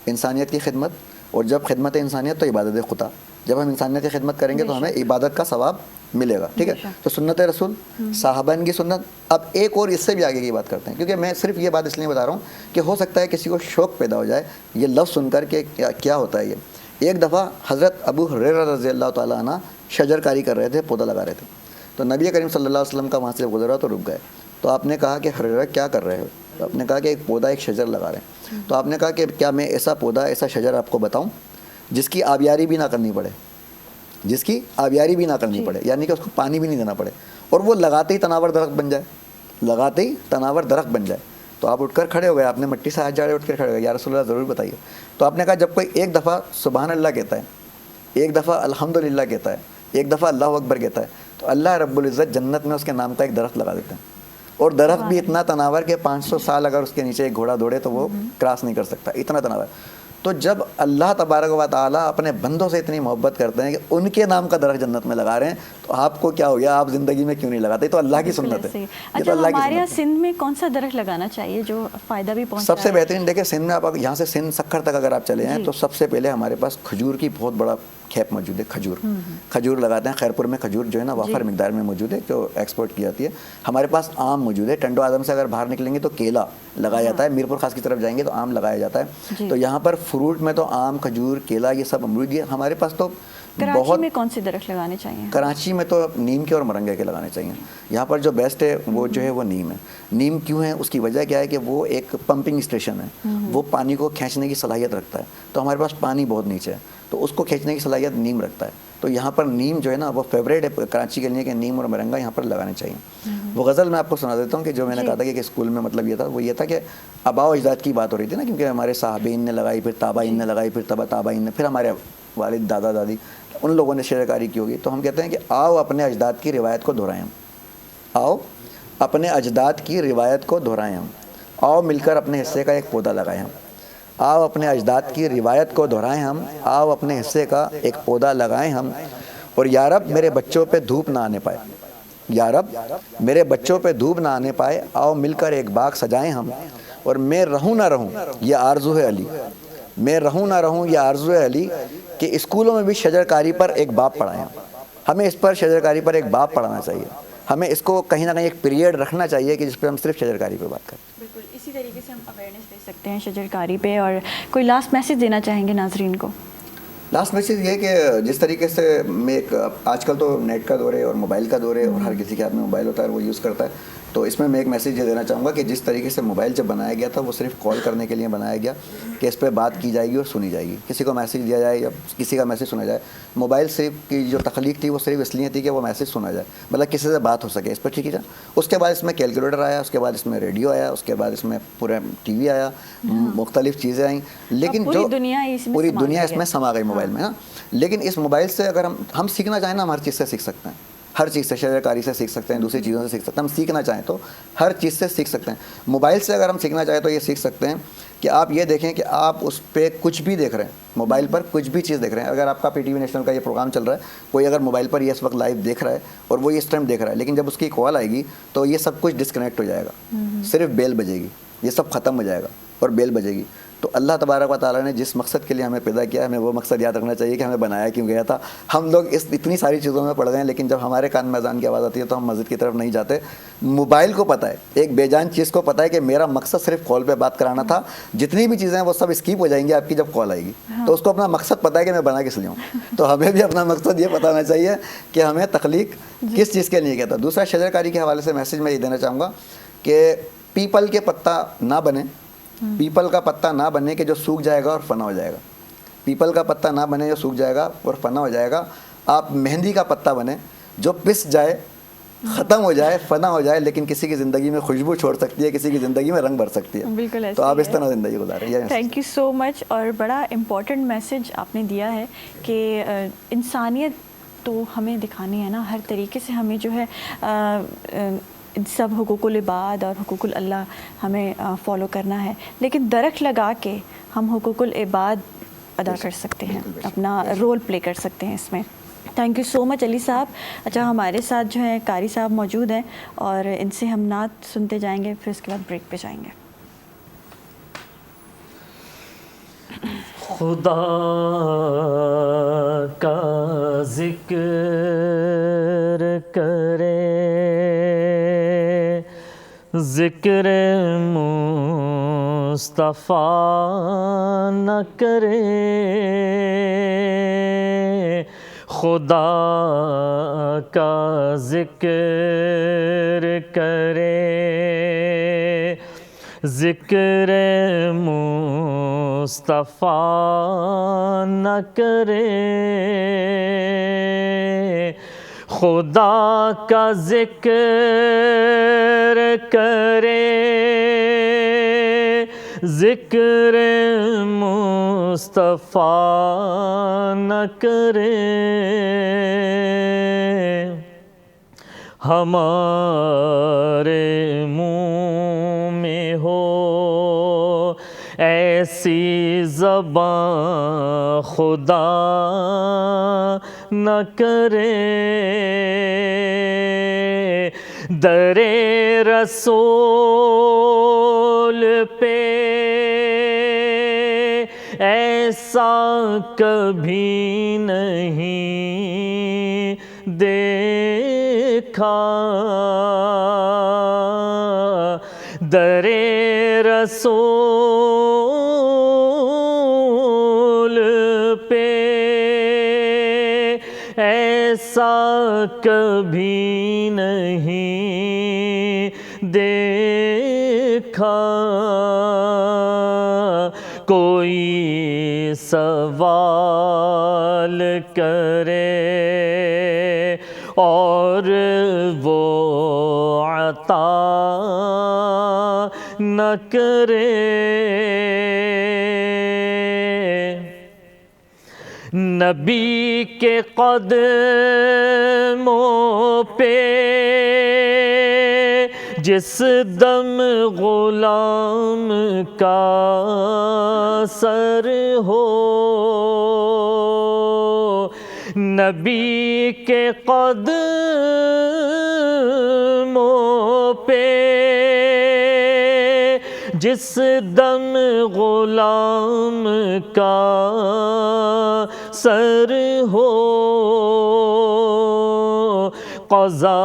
انسانیت کی خدمت, اور جب خدمت انسانیت تو عبادت خدا. جب ہم انسانیت کی خدمت کریں گے تو ہمیں عبادت کا ثواب ملے گا. ٹھیک ہے, تو سنت رسول, صحابہ کی سنت. اب ایک اور اس سے بھی آگے کی بات کرتے ہیں, کیونکہ میں صرف یہ بات اس لیے بتا رہا ہوں کہ ہو سکتا ہے کسی کو شوق پیدا ہو جائے یہ لفظ سن کر کہ کیا ہوتا ہے یہ. ایک دفعہ حضرت ابو ہریرہ رضی اللہ تعالیٰ عنہ شجر کاری کر رہے تھے, پودا لگا رہے تھے. تو نبی کریم صلی اللہ علیہ وسلم کا وہاں سے گزرا تو رک گئے. تو آپ نے کہا کہ ہریرہ کیا کر رہے ہو؟ تو آپ نے کہا کہ ایک پودا, ایک شجر لگا رہے ہیں. تو آپ نے کہا کہ کیا میں ایسا پودا, ایسا شجر آپ کو بتاؤں جس کی آبیاری بھی نہ کرنی پڑے, جس کی آبیاری بھی نہ کرنی پڑے, یعنی کہ اس کو پانی بھی نہیں دینا پڑے, اور وہ لگاتے ہی تناور درخت بن جائے, لگاتے ہی تناور درخت بن جائے. تو آپ اٹھ کر کھڑے ہو گئے, آپ نے مٹی سے ہاتھ جاڑے, اٹھ کر کھڑے ہو گئے, یا رسول اللہ ضرور بتائیے. تو آپ نے کہا جب کوئی ایک دفعہ سبحان اللہ کہتا ہے, ایک دفعہ الحمدللہ کہتا ہے, ایک دفعہ اللہ اکبر کہتا ہے, تو اللہ رب العزت جنت میں اس کے نام کا ایک درخت لگا دیتے ہیں. اور درخت بھی اتنا تناور کہ 500 سال اگر اس کے نیچے ایک گھوڑا دوڑے تو وہ کراس نہیں کر سکتا, اتنا تناور. تو جب اللہ تبارک و تعالیٰ اپنے بندوں سے اتنی محبت کرتے ہیں کہ ان کے نام کا درخت جنت میں لگا رہے ہیں, تو آپ کو کیا ہو گیا, آپ زندگی میں کیوں نہیں لگاتے؟ تو اللہ کی سنت ہے. اچھا, ہمارے یہاں سندھ میں کون سا درخت لگانا چاہیے جو فائدہ بھی پہنچے؟ سب سے بہترین دیکھیں, سندھ میں آپ یہاں سے سندھ سکھر تک اگر آپ چلے ہیں تو سب سے پہلے ہمارے پاس کھجور کی بہت بڑا کھیپ موجود ہے. کھجور لگاتے ہیں. خیرپور میں کھجور جو ہے نا وافر مقدار میں موجود ہے, جو ایکسپورٹ کی جاتی ہے. ہمارے پاس آم موجود ہے. ٹنڈو اعظم سے اگر باہر نکلیں گے تو کیلا لگایا جاتا ہے. میرپور خاص کی طرف جائیں گے تو آم لگایا جاتا ہے. تو یہاں پر فروٹ میں تو آم, کھجور, کیلا, یہ سب امرود. یہ ہمارے پاس تو کراچی میں کون سے درخت لگانے چاہیے؟ کراچی میں تو نیم کے اور مرنگے کے لگانے چاہیے. یہاں پر جو بیسٹ ہے وہ جو ہے وہ نیم ہے. نیم کیوں ہے, اس کی وجہ کیا ہے کہ وہ ایک پمپنگ اسٹیشن ہے, وہ پانی کو کھینچنے کی صلاحیت رکھتا ہے. تو ہمارے پاس پانی بہت نیچے ہے, تو اس کو کھینچنے کی صلاحیت نیم رکھتا ہے. تو یہاں پر نیم جو ہے نا وہ فیوریٹ ہے کراچی کے لیے کہ نیم اور مرنگا یہاں پر لگانے چاہیے. وہ غزل میں آپ کو سنا دیتا ہوں کہ جو میں نے کہا تھا کہ اسکول میں مطلب یہ تھا, وہ یہ تھا کہ آباء و اجداد کی بات ہو رہی تھی نا, کیونکہ ہمارے صحابین نے لگائی, پھر تابعین نے لگائی, پھر تبع تابعین نے, پھر ہمارے والد دادا دادی ان لوگوں نے شجرکاری کی ہوگی. تو ہم کہتے ہیں کہ آؤ اپنے اجداد کی روایت کو دہرائیں, آؤ اپنے اجداد کی روایت کو دہرائیں ہم, آؤ مل کر اپنے حصے کا ایک پودا لگائیں ہم, آؤ اپنے اجداد کی روایت کو دہرائیں ہم, آؤ اپنے حصے کا ایک پودا لگائیں ہم. اور یا رب میرے بچوں پہ دھوپ نہ آنے پائے, یا رب میرے بچوں پہ دھوپ نہ آنے پائے, آؤ مل کر ایک باغ سجائیں ہم. اور میں رہوں نہ رہوں یہ آرزو ہے علی, میں رہوں نہ رہوں یہ آرزو ہے علی کہ اسکولوں میں بھی شجرکاری پر ایک باب پڑھائیں. ہمیں اس پر شجرکاری پر ایک باب پڑھانا چاہیے. ہمیں اس کو کہیں نہ کہیں ایک پیریڈ رکھنا چاہیے کہ جس پہ ہم صرف شجرکاری پہ بات کریں. بالکل اسی طریقے سے ہم اویئرنیس دے سکتے ہیں شجرکاری پہ. اور کوئی لاسٹ میسیج دینا چاہیں گے ناظرین کو؟ لاسٹ میسیج یہ کہ جس طریقے سے میں ایک آج کل تو نیٹ کا دور ہے اور موبائل کا دور ہے, اور ہر کسی کے ہاتھ میں موبائل ہوتا ہے اور وہ یوز کرتا ہے. تو اس میں ایک میسیج یہ دینا چاہوں گا کہ جس طریقے سے موبائل جب بنایا گیا تھا وہ صرف کال کرنے کے لیے بنایا گیا کہ اس پہ بات کی جائے گی اور سنی جائے گی, کسی کو میسیج دیا جائے یا کسی کا میسیج سنا جائے. موبائل سے کی جو تخلیق تھی وہ صرف اس لیے تھی کہ وہ میسیج سنا جائے, مطلب کسی سے بات ہو سکے اس پہ. ٹھیک ہے, اس کے بعد اس میں کیلکولیٹر آیا, اس کے بعد اس میں ریڈیو آیا, اس کے بعد اس میں پورے ٹی وی آیا, مختلف چیزیں آئیں, لیکن جو پوری دنیا اس میں سما گئی موبائل میں. ہاں, لیکن اس موبائل سے اگر ہم سیکھنا چاہیں نا, ہم ہر چیز سے سیکھ سکتے ہیں. ہر چیز سے, شجرکاری سے سیکھ سکتے ہیں, دوسری چیزوں سے سیکھ سکتے ہیں. ہم سیکھنا چاہیں تو ہر چیز سے سیکھ سکتے ہیں. موبائل سے اگر ہم سیکھنا چاہیں تو یہ سیکھ سکتے ہیں کہ آپ یہ دیکھیں کہ آپ اس پہ کچھ بھی دیکھ رہے ہیں, موبائل پر کچھ بھی چیز دیکھ رہے ہیں. اگر آپ کا پی ٹی وی نیشنل کا یہ پروگرام چل رہا ہے, کوئی اگر موبائل پر یہ اس وقت لائیو دیکھ رہا ہے اور وہ یہ اس ٹائم دیکھ رہا ہے, لیکن جب اس کی کال آئے گی تو یہ سب کچھ ڈسکنیکٹ ہو جائے گا, صرف بیل بجے گی, یہ سب ختم ہو جائے گا اور بیل بجے گی. تو اللہ تبارک و تعالیٰ نے جس مقصد کے لیے ہمیں پیدا کیا ہے, ہمیں وہ مقصد یاد رکھنا چاہیے کہ ہمیں بنایا کیوں گیا تھا. ہم لوگ اتنی ساری چیزوں میں پڑ گئے ہیں, لیکن جب ہمارے کان میں اذان کی آواز آتی ہے تو ہم مسجد کی طرف نہیں جاتے. موبائل کو پتہ ہے, ایک بے جان چیز کو پتہ ہے کہ میرا مقصد صرف کال پہ بات کرانا تھا, جتنی بھی چیزیں ہیں وہ سب اسکیپ ہو جائیں گی آپ کی جب کال آئے گی. تو اس کو اپنا مقصد پتہ ہے کہ میں بنا کس لیے ہوں. تو ہمیں بھی اپنا مقصد یہ پتہ ہونا چاہیے کہ ہمیں تخلیق کس چیز کے لیے کیا تھا. دوسرا, شجرکاری کے حوالے سے میسیج میں یہ دینا چاہوں گا کہ پیپل کے پتا نہ بنے, پیپل کا پتا نہ بنے کہ جو سوکھ جائے گا اور فنا ہو جائے گا. पीपल का पत्ता ना बने जो सूख जाएगा और फना हो जाएगा, आप मेहंदी का पत्ता बने जो पिस जाए, ख़त्म हो जाए, फना हो जाए, लेकिन किसी की ज़िंदगी में खुशबू छोड़ सकती है, किसी की ज़िंदगी में रंग भर सकती है। बिल्कुल तो आप इस तरह ज़िंदगी गुजारें। Thank you so much. और बड़ा इम्पोर्टेंट मैसेज आपने दिया है कि इंसानियत तो हमें दिखानी है ना, हर तरीके से हमें जो है सब हुकूकुल इबाद और हुकूकुल अल्लाह हमें फॉलो करना है, लेकिन दरख्त लगा के हम हुकूकुल इबाद अदा कर सकते हैं, अपना रोल प्ले कर सकते हैं इसमें। Thank you so much Ali साहब। अच्छा, हमारे साथ जो है कारी साहब मौजूद हैं और इनसे हम नात सुनते जाएंगे, फिर उसके बाद ब्रेक पे जाएंगे। खुदा का जिक्र करे, जिक्र मुस्तफ़ा न करे, खुदा का जिक्र करे, जिक्र मुस्तफ़ा न करे, खुदा का जिक्र करे, जिक्र मुस्तफ़ा न करे, हमारे मुँह में हो ऐसी ज़बां खुदा न करे, दरे रसूल पे ऐसा कभी नहीं देखा, दरे रसूल पे ऐसा कभी नहीं देखा, कोई सवाल करे और वो अता न करे, नबी के कदमों पे जिस दम गुलाम का सर हो, नबी के कदमों पे जिस दम गुलाम का सर हो, क़ज़ा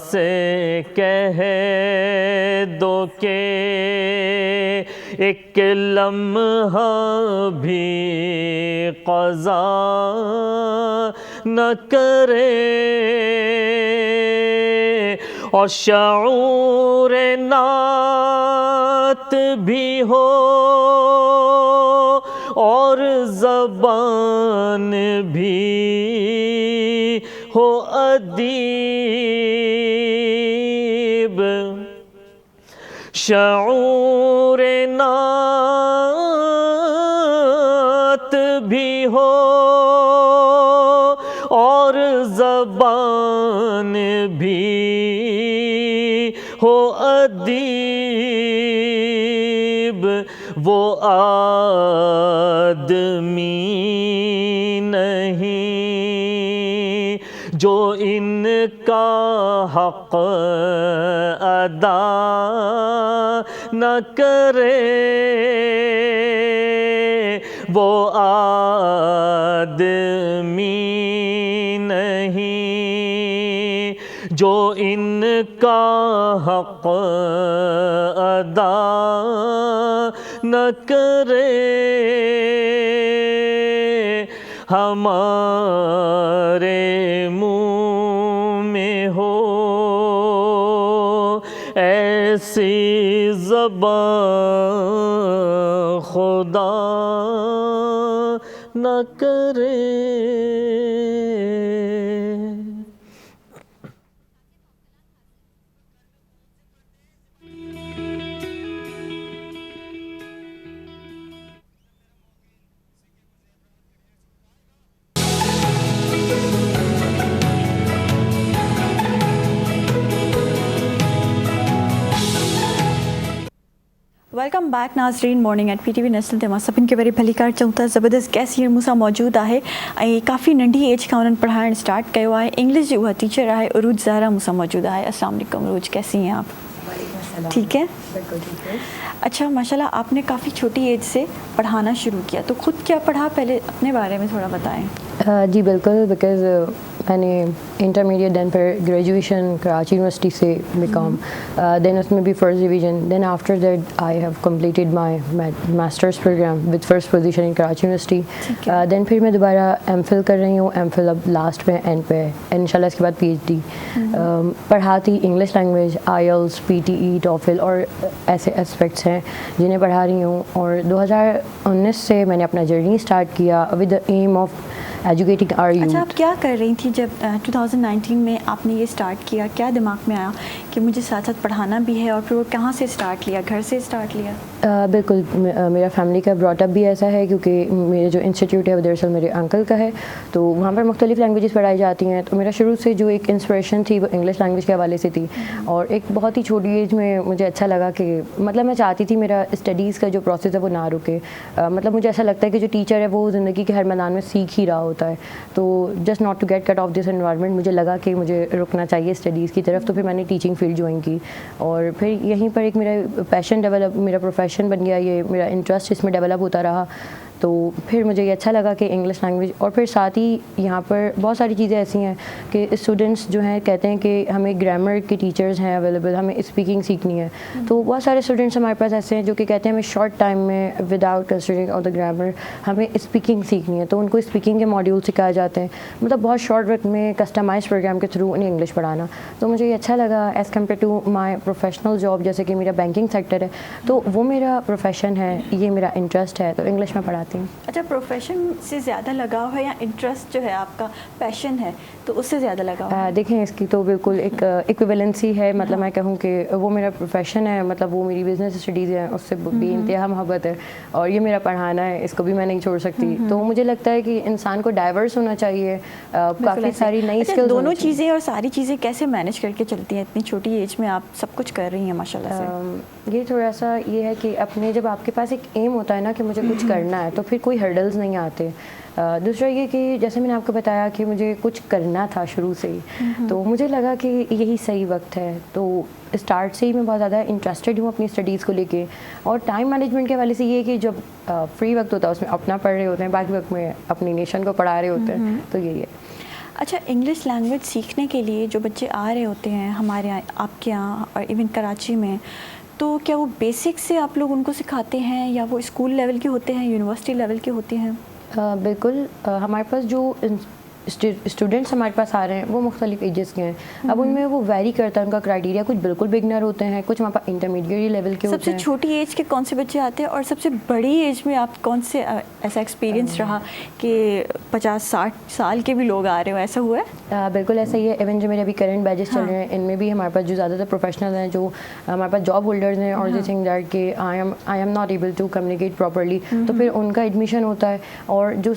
से कह दो के एक लम्हा भी क़ज़ा न करे, और शऊर नात भी हो और ज़बान भी हो अदीब, शऊर नात भी हो और ज़बान भी हो अदीब, वो आदमी नहीं जो इनका हक़ अदा न करे, वो आदमी नहीं जो इनका हक़ अदा न करे, हमारे मुँह में हो ऐसी ज़बां खुदा نہ کرے. वेलकम बैक नाज़रीन मॉर्निंग एट PTV नेशनल तव्हां सभिनि खे वरी भली कार चऊं था. ज़बरदस्त गेस्ट हींअर मूंसां मौजूदु आहे ऐं काफ़ी नंढी एज खां उन्हनि पढ़ाइणु स्टार्ट कयो आहे. इंग्लिश जी उहा टीचर आहे उरूज ज़हरा मूंसां मौजूदु आहे. अस्सलाम वालेकुम उरूज, कैसी हैं आप? ठीक है. अच्छा माशाल्लाह, आपने काफ़ी छोटी एज से पढ़ाना शुरू किया, तो खुद क्या पढ़ा पहले अपने बारे में थोड़ा बताएं. जी बिल्कुल, बिकॉज़ मैंने इंटरमीडिएट देन फिर ग्रेजुएशन कराची यूनिवर्सिटी से बीकॉम, देन उसमें भी first division, then after that I have completed my masters program with first position in Karachi university. Then फिर मैं दोबारा एमफिल कर रही हूँ. एमफिल अब लास्ट में एंड पे है, इंशाल्लाह इसके बाद PhD. पढ़ाती English language, IELTS, PTE, TOEFL और ऐसे एस्पेक्ट्स हैं जिन्हें पढ़ा रही हूँ. और 2019 से मैंने अपना जर्नी स्टार्ट किया with the aim of educating our youth. अच्छा, आप क्या कर रही थी जब 2019 में आपने ये स्टार्ट किया? क्या दिमाग में आया कि मुझे साथ साथ पढ़ाना भी है, और फिर वो कहाँ से स्टार्ट लिया, घर से स्टार्ट लिया? बिल्कुल, मेरा फैमिली का ब्रॉटअप भी ऐसा है, क्योंकि मेरे जो इंस्टीट्यूट है वो दरअसल मेरे अंकल का है, तो वहाँ पर मुख्तलिफ़ लैंग्वेजेस पढ़ाई जाती हैं. तो मेरा शुरू से जो एक इंस्पिरेशन थी वो इंग्लिश लैंग्वेज के हवाले से थी. और एक बहुत ही छोटी एज में मुझे अच्छा लगा कि मतलब मैं चाहती थी मेरा स्टडीज़ का जो प्रोसेस है वो ना रुके. मतलब मुझे ऐसा लगता है कि जो टीचर है वो ज़िंदगी के हर मैदान में सीख ही रहा होता है. तो just not to get cut off this environment, मुझे लगा कि मुझे रुकना चाहिए स्टडीज़ की तरफ. तो फिर मैंने टीचिंग फील्ड ज्वाइन की, और फिर यहीं पर एक मेरा पैशन डेवलप, मेरा प्रोफेशन बन गया. ये मेरा इंटरेस्ट इसमें डेवलप होता रहा. तो फिर मुझे ये अच्छा लगा कि इंग्लिश लैंग्वेज, और फिर साथ ही यहाँ पर बहुत सारी चीज़ें ऐसी हैं कि स्टूडेंट्स जो हैं कहते हैं कि हमें ग्रामर के टीचर्स हैं अवेलेबल, हमें स्पीकिंग सीखनी है. तो बहुत सारे स्टूडेंट्स हमारे पास ऐसे हैं जो कि कहते हैं हमें शॉर्ट टाइम में without considering of the grammar हमें स्पीकिंग सीखनी है. तो उनको स्पीकिंग के मॉड्यूल सिखाए जाते हैं, मतलब बहुत शॉर्ट वक्त में कस्टमाइज प्रोग्राम के थ्रू उन्हें इंग्लिश पढ़ाना. तो मुझे ये अच्छा लगा as compare to my professional job, जैसे कि मेरा बैंकिंग सेक्टर है, तो वो मेरा प्रोफेशन है, ये मेरा इंटरेस्ट है, तो इंग्लिश में पढ़ाती हूँ. अच्छा, प्रोफेशन से ज़्यादा लगाव है या इंटरेस्ट जो है आपका पैशन है तो उससे ज़्यादा लगाव है? देखें, इसकी तो बिल्कुल एक इक्विवेलेंसी है. मतलब मैं कहूँ कि वो मेरा प्रोफेशन है, मतलब वो मेरी बिज़नेस स्टडीज़ है, उससे बेइंतहा मोहब्बत है. और ये मेरा पढ़ाना है, इसको भी मैं नहीं छोड़ सकती. तो मुझे लगता है कि इंसान को डाइवर्स होना चाहिए, काफ़ी सारी नई स्किल्स. दोनों चीज़ें और सारी चीज़ें कैसे मैनेज करके चलती हैं? इतनी छोटी एज में आप सब कुछ कर रही हैं माशाल्लाह से. ये थोड़ा सा ये है कि अपने जब आपके पास एक एम होता है ना कि मुझे कुछ करना है, तो फिर कोई हर्डल्स नहीं आते. दूसरा ये कि जैसे मैंने आपको बताया कि मुझे कुछ करना था शुरू से ही, तो मुझे लगा कि यही सही वक्त है. तो स्टार्ट से ही मैं बहुत ज़्यादा इंटरेस्टेड हूँ अपनी स्टडीज़ को लेके. और टाइम मैनेजमेंट के हवाले से ये है कि जब फ्री वक्त होता है उसमें अपना पढ़ रहे होते हैं, बाकी वक्त में अपनी नेशन को पढ़ा रहे होते हैं, तो यही है. अच्छा, इंग्लिश लैंग्वेज सीखने के लिए जो बच्चे आ रहे होते हैं हमारे यहाँ, आपके यहाँ और इवन कराची में, तो क्या वो बेसिक से आप लोग उनको सिखाते हैं या वो स्कूल लेवल के होते हैं, यूनिवर्सिटी लेवल के होते हैं? बिल्कुल, हमारे पास जो स्टूडेंट्स हमारे पास आ रहे हैं वो मुख्तलिफ एजेस के हैं. अब उनमें वो वेरी करता है उनका क्राइटेरिया. कुछ बिल्कुल बिगनर होते हैं, कुछ हमारे पास इंटरमीडिएट लेवल के होते हैं. सबसे छोटी एज के कौन से बच्चे आते हैं, और सबसे बड़ी एज में आप कौन से ऐसा एक्सपीरियंस रहा कि 50-60 साल के भी लोग आ रहे हो, ऐसा हुआ है? बिल्कुल ऐसा ही है. इवन जो मेरे अभी करंट बैचेस चल रहे हैं, इनमें भी हमारे पास जो ज़्यादातर प्रोफेशनल हैं, जो हमारे पास जॉब होल्डर्स हैं, और दे थिंक दैट कि I am not able to communicate properly, तो फिर उनका एडमिशन होता है. और जो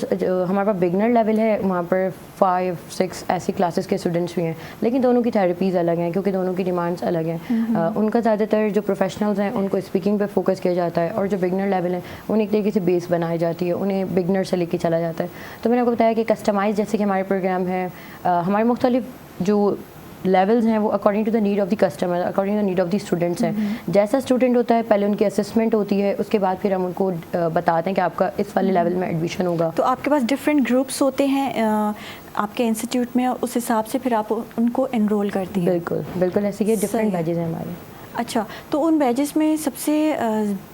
हमारे पास बिगनर लेवल है वहाँ पर 5-6 ऐसी क्लासेस के स्टूडेंट्स भी हैं, लेकिन दोनों की थेरेपीज़ अलग हैं क्योंकि दोनों की डिमांड्स अलग हैं. उनका ज़्यादातर जो प्रोफेशनल्स हैं उनको स्पीकिंग पे फोकस किया जाता है, और जो बिगनर लेवल है उन्हें एक तरीके से बेस बनाई जाती है, उन्हें बिगनर से लेके चला जाता है. तो मैंने आपको बताया कि कस्टमाइज जैसे कि हमारे प्रोग्राम है, हमारे मुख्तलिफ जो लेवल्स हैं वो according to the need of the customer, according to the need of the students हैं. जैसा स्टूडेंट होता है पहले उनकी असेसमेंट होती है, उसके बाद फिर हम उनको बताते हैं कि आपका इस वाले लेवल में एडमिशन होगा. तो आपके पास डिफरेंट ग्रुप्स होते हैं आपके इंस्टीट्यूट में, उस हिसाब से फिर आप उनको एनरोल करती हैं? बिल्कुल बिल्कुल, ऐसे ही डिफरेंट बैचेज हैं हमारे. अच्छा, तो उन बैचेस में सबसे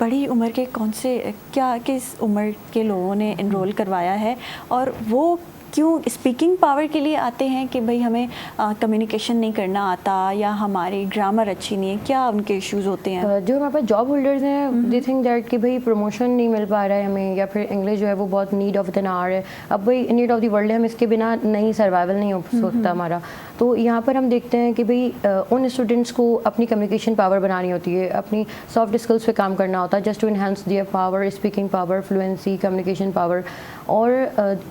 बड़ी उम्र के कौन से, क्या किस उम्र के लोगों ने एनरोल करवाया है, और वो क्यों स्पीकिंग पावर के लिए आते हैं कि भाई हमें कम्युनिकेशन नहीं करना आता या हमारी ग्रामर अच्छी नहीं है, क्या उनके इश्यूज होते हैं? जो हमारे पास जॉब होल्डर्स हैं दे थिंक दैट कि भाई प्रमोशन नहीं मिल पा रहा है हमें, या फिर इंग्लिश जो है वो बहुत नीड ऑफ एन आवर है, अब भाई नीड ऑफ द वर्ल्ड है, हम इसके बिना नहीं सर्वाइवल नहीं हो सकता हमारा। तो यहाँ पर हम देखते हैं कि भाई उन स्टूडेंट्स को अपनी कम्युनिकेशन पावर बनानी होती है, अपनी सॉफ्ट स्किल्स पे काम करना होता है, just to enhance their power, speaking power, fluency, communication power. और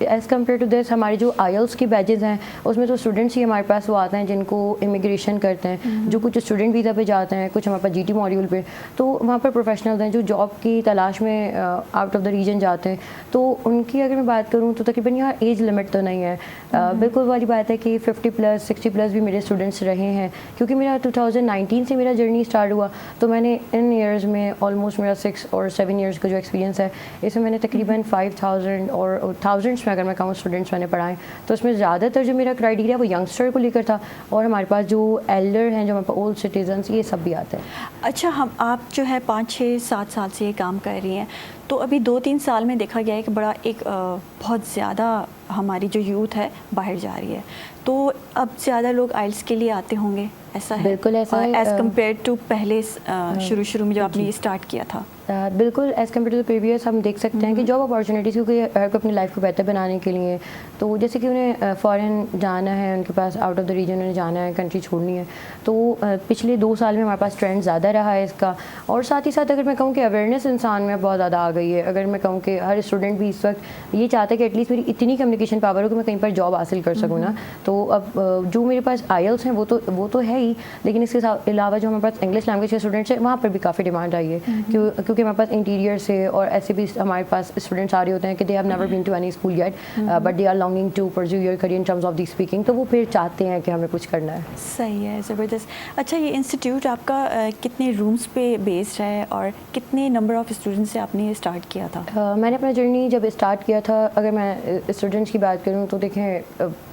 एज़ कम्पेयर टू दिस हमारे जो IELTS की बैचेज़ हैं उसमें तो स्टूडेंट्स ही हमारे पास वो आते हैं जिनको इमिग्रेशन करते हैं, जो कुछ स्टूडेंट वीज़ा पे जाते हैं, कुछ हमारे पास GT मॉड्यूल पे, तो वहाँ पर प्रोफेशनल्स हैं जो जॉब की तलाश में आउट ऑफ द रीजन जाते हैं। तो उनकी अगर मैं बात करूँ तो तकरीबन यहाँ एज लिमिट तो नहीं है, बिल्कुल वाली बात है कि 50+ 60+ भी मेरे स्टूडेंट्स रहे हैं, क्योंकि मेरा 2019 से मेरा जर्नी स्टार्ट हुआ, तो मैंने इन ईयर्स में ऑलमोस्ट मेरा 6 और 7 ईयर्स का जो एक्सपीरियंस है इसमें मैंने तकरीबन 5000 और थाउजेंड्स में अगर मैं कहूँ स्टूडेंट्स मैंने पढ़ाए, तो उसमें ज़्यादातर जो मेरा क्राइटेरिया वो यंगस्टर को लेकर था, और हमारे पास जो एल्डर हैं, जो हमारे पास ओल्ड सिटीजन्स, ये सब भी आते हैं। अच्छा, हम आप जो है 5, 6, 7 साल से ये काम कर रही हैं, तो अभी 2-3 साल में देखा गया है कि बड़ा एक बहुत ज़्यादा हमारी जो यूथ है बाहर जा रही है, तो अब ज़्यादा लोग IELTS के लिए आते होंगे, ऐसा है? बिल्कुल ऐसा है, एज़ कम्पेयर टू पहले शुरू में जब आपने ये स्टार्ट किया था। बिल्कुल एज़ कम्पेयर टू प्रीवियस हम देख सकते हैं कि जॉब अपॉर्चुनिटीज़, क्योंकि हर को अपनी लाइफ को बेहतर बनाने के लिए, तो जैसे कि उन्हें फ़ॉरेन जाना है, उनके पास आउट ऑफ द रीजन उन्हें जाना है, कंट्री छोड़नी है, तो पिछले 2 साल में हमारे पास ट्रेंड ज़्यादा रहा है इसका। और साथ ही साथ अगर मैं कहूँ कि अवेयरनेस इंसान में बहुत ज़्यादा आ गई है, अगर मैं कहूँ कि हर स्टूडेंट भी इस वक्त ये चाहता है कि एटलीस्ट मेरी इतनी कम्युनिकेशन पावर हो कि मैं कहीं पर जॉब हासिल कर सकूँ ना, तो अब जो मेरे पास IELTS हैं वो तो है ही, लेकिन इसके अलावा जो हमारे पास इंग्लिश लैंग्वेज के स्टूडेंट्स हैं वहाँ पर भी काफ़ी डिमांड आई है, क्योंकि हमारे पास इंटीरियर से और ऐसे भी हमारे पास स्टूडेंट्स आ रहे होते हैं कि they have never been to any school yet, but they are longing to pursue your career in terms of the speaking, तो वो फिर चाहते हैं कि हमें कुछ करना है। सही है, ज़बरदस्त। अच्छा, ये इंस्टीट्यूट आपका कितने रूम्स पे बेस्ड है और कितने नंबर ऑफ स्टूडेंट्स से आपने ये स्टार्ट किया था? मैंने अपना जर्नी जब स्टार्ट किया था, अगर मैं स्टूडेंट्स की बात करूँ तो देखें,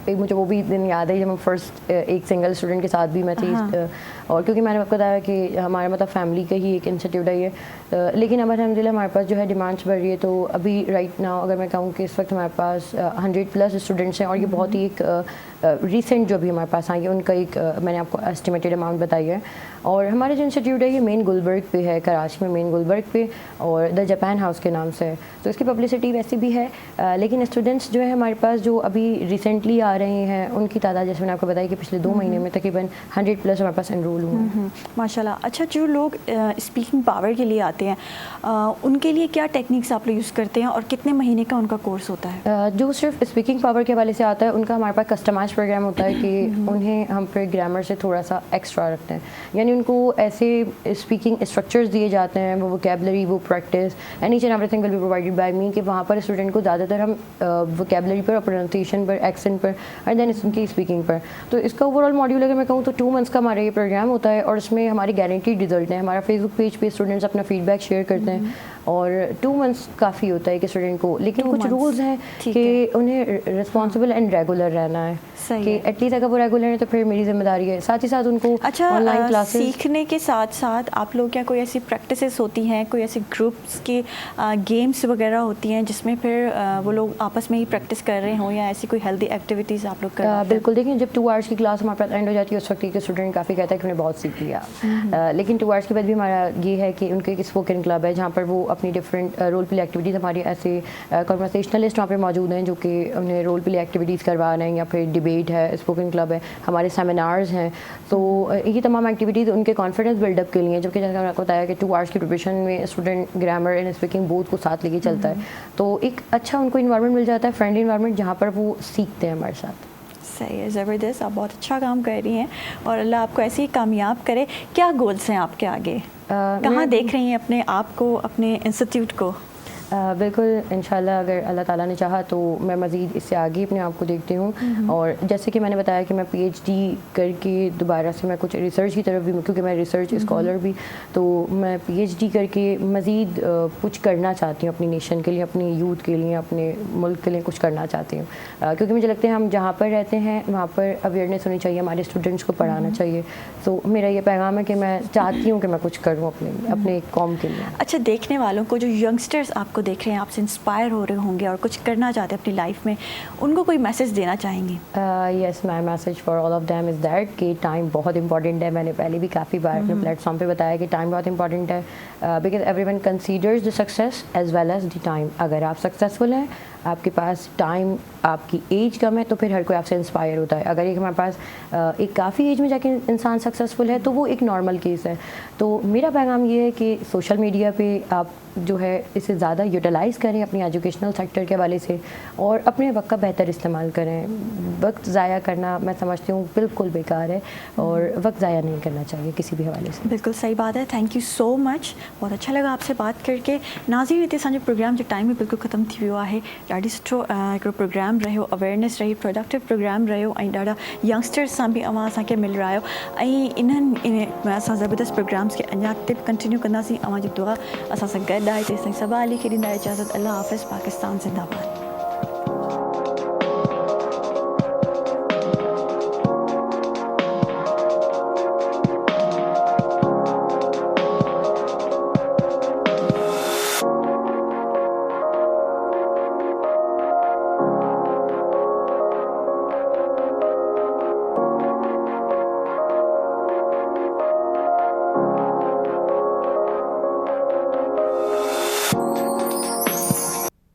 एक मुझे वो भी दिन याद है जब मैं फर्स्ट एक सिंगल स्टूडेंट के साथ भी मैं थी, और क्योंकि मैंने आपको बताया कि हमारा मतलब फैमिली का ही एक इंस्टीट्यूट है ये, लेकिन अब अल्हम्दुलिल्लाह हमारे पास जो है डिमांड्स बढ़ रही है, तो अभी राइट नाउ अगर मैं कहूँ कि इस वक्त हमारे पास 100+ स्टूडेंट्स हैं, और ये बहुत ही एक रिसेंट जो भी हमारे पास आई है उनका एक मैंने आपको एस्टिमेटेड अमाउंट बताई है। और हमारा जो इंस्टीट्यूट है ये मेन गुलबर्ग पे है, कराची में मेन गुलबर्ग पे, और द जापान हाउस के नाम से है, तो इसकी पब्लिसिटी वैसी भी है, लेकिन स्टूडेंट्स जो है हमारे पास जो अभी रिसेंटली आ रहे हैं उनकी तादाद जैसे मैंने आपको बताया कि पिछले 2 महीने में तकरीबन 100+ हमारे पास एनरोल हुए। माशाल्लाह। अच्छा, जो लोग स्पीकिंग पावर के लिए आते हैं उनके लिए क्या टेक्निक्स आप लोग यूज़ करते हैं और कितने महीने का उनका कोर्स होता है? जो सिर्फ स्पीकिंग पावर के हवाले से आता है उनका हमारे पास कस्टमाइज प्रोग्राम होता है कि उन्हें हम फिर ग्रामर से थोड़ा सा एक्स्ट्रा रखते हैं, यानी उनको ऐसे स्पीकिंग स्ट्रक्चर्स दिए जाते हैं, वो वोकेबलरी, वो practice, and each and everything will be provided by me, कि वहाँ पर स्टूडेंट को ज़्यादातर हम वोकेबलरी पर, प्रोनाउंसिएशन पर, एक्सेंट पर, एंड देन उनकी स्पीकिंग पर। तो इसका ओवरऑल मॉड्यूल अगर मैं कहूँ तो 2 मंथ्स का हमारा ये प्रोग्राम होता है, और इसमें हमारी गारंटीड रिजल्ट है। हमारा फेसबुक पेज पे स्टूडेंट्स अपना फीडबैक शेयर करते हैं, और 2 मंथ्स काफ़ी होता है कि स्टूडेंट को, लेकिन कुछ रूल्स हैं कि उन्हें रिस्पॉन्सिबल एंड रेगुलर रहना है, कि एटलीस्ट अगर वो रेगुलर है तो फिर मेरी जिम्मेदारी है, साथ ही साथ उनको ऑनलाइन क्लासेस। सीखने के साथ साथ आप लोग क्या कोई ऐसी प्रैक्टिसेस होती हैं, कोई ऐसे ग्रुप्स की गेम्स वगैरह होती हैं जिसमें फिर वो लोग आपस में ही प्रैक्टिस कर रहे हों, या ऐसी कोई हेल्दी एक्टिविटीज़ आप लोग कर रहे हैं? बिल्कुल, देखिए जब 2 आवर्स की क्लास हमारे पास एंड हो जाती है उस वक्त एक स्टूडेंट काफ़ी कहता है कि उन्हें बहुत सीख लिया, लेकिन 2 आवर्स के बाद भी हमारा ये है कि उनके एक स्पोकन क्लब है जहाँ पर वो अपनी डिफरेंट रोल प्ले एक्टिविटीज़, हमारी ऐसे कन्वर्सेशनलिस्ट वहाँ पर मौजूद हैं जो कि उन्हें रोल प्ले एक्टिविटीज़ करवा रहे हैं, या फिर डिबेट है, स्पोकन क्लब है, हमारे सेमिनार्स हैं, तो ये तमाम एक्टिविटीज़ उनके कॉन्फिडेंस बिल्डअप के लिए, जबकि जैसे मैंने आपको बताया कि 2 आवर्स की प्रिपरेशन में student grammar and speaking both को साथ लेके चलता है, तो एक अच्छा उनको इन्वायरमेंट मिल जाता है, फ्रेंडली इन्वायरमेंट जहाँ पर वो सीखते हैं हमारे साथ। सही है, ज़बरदस्त। आप बहुत अच्छा काम कर रही हैं और अल्लाह आपको ऐसे ही कामयाब करे। क्या गोल्स हैं आपके आगे? कहाँ देख रही हैं अपने आप को, अपने इंस्टीट्यूट को? बिल्कुल, इंशाल्लाह अगर अल्लाह ताला ने चाहा तो मैं मज़ीद इससे आगे अपने आप को देखती हूँ, और जैसे कि मैंने बताया कि मैं PhD करके दोबारा से मैं कुछ रिसर्च की तरफ भी, क्योंकि मैं रिसर्च स्कॉलर भी, तो मैं PhD करके मज़ीद कुछ करना चाहती हूँ अपनी नेशन के लिए, अपनी यूथ के लिए, अपने मुल्क के लिए कुछ करना चाहती हूँ, क्योंकि मुझे लगता है हम जहाँ पर रहते हैं वहाँ पर अवेयरनेस होनी चाहिए, हमारे स्टूडेंट्स को पढ़ाना चाहिए, तो मेरा ये पैगाम है कि मैं चाहती हूँ कि मैं कुछ करूँ अपने कौम के लिए। अच्छा, देखने वालों को, जो यंगस्टर्स आपको کو دیکھ رہے ہیں, آپ سے انسپائر ہو رہے ہوں گے اور کچھ کرنا چاہتے ہیں اپنی لائف میں, ان کو کوئی میسج دینا چاہیں گے؟ Yes, my message for all of them is that کہ ٹائم بہت امپورٹنٹ ہے. میں نے پہلے بھی کافی بار اپنے پلیٹ فارم پہ بتایا کہ ٹائم بہت امپورٹنٹ ہے, because everyone considers the success as well as the time. اگر آپ سکسیزفل ہیں, آپ کے پاس ٹائم, آپ کی ایج کم ہے, تو پھر ہر کوئی آپ سے انسپائر ہوتا ہے. اگر ایک ہمارے پاس ایک کافی ایج میں جا کے انسان سکسیزفل ہے تو وہ ایک نارمل کیس ہے. تو میرا پیغام یہ ہے کہ سوشل میڈیا پہ آپ جو ہے اسے زیادہ یوٹیلائز کریں اپنی ایجوکیشنل سیکٹر کے حوالے سے, اور اپنے وقت کا بہتر استعمال کریں. وقت ضائع کرنا میں سمجھتی ہوں بالکل بیکار ہے, اور وقت ضائع نہیں کرنا چاہیے کسی بھی حوالے سے. بالکل صحیح بات ہے. تھینک یو سو مچ, بہت اچھا لگا آپ سے بات کر کے. ناظرین, हिते असांजो प्रोग्राम जो टाइम बि बिल्कुलु ख़तमु थी वियो आहे. ॾाढी सुठो हिकिड़ो प्रोग्राम रहियो, अवेयरनेस रही, प्रोडक्टिव प्रोग्राम रहियो, ऐं ॾाढा यंगस्टर्स सां बि असांखे मिल रहिया आहियो. ऐं इन्हनि असां ज़बरदस्त प्रोग्राम्स खे अञा अॻिते कंटिन्यू कंदासीं. अवांजी दुआ असां सां गॾु आहे. तेसिताईं सभु अली खे ॾींदा इजाज़त. अल्लाह हाफ़िज़. पाकिस्तान ज़िंदाबाद.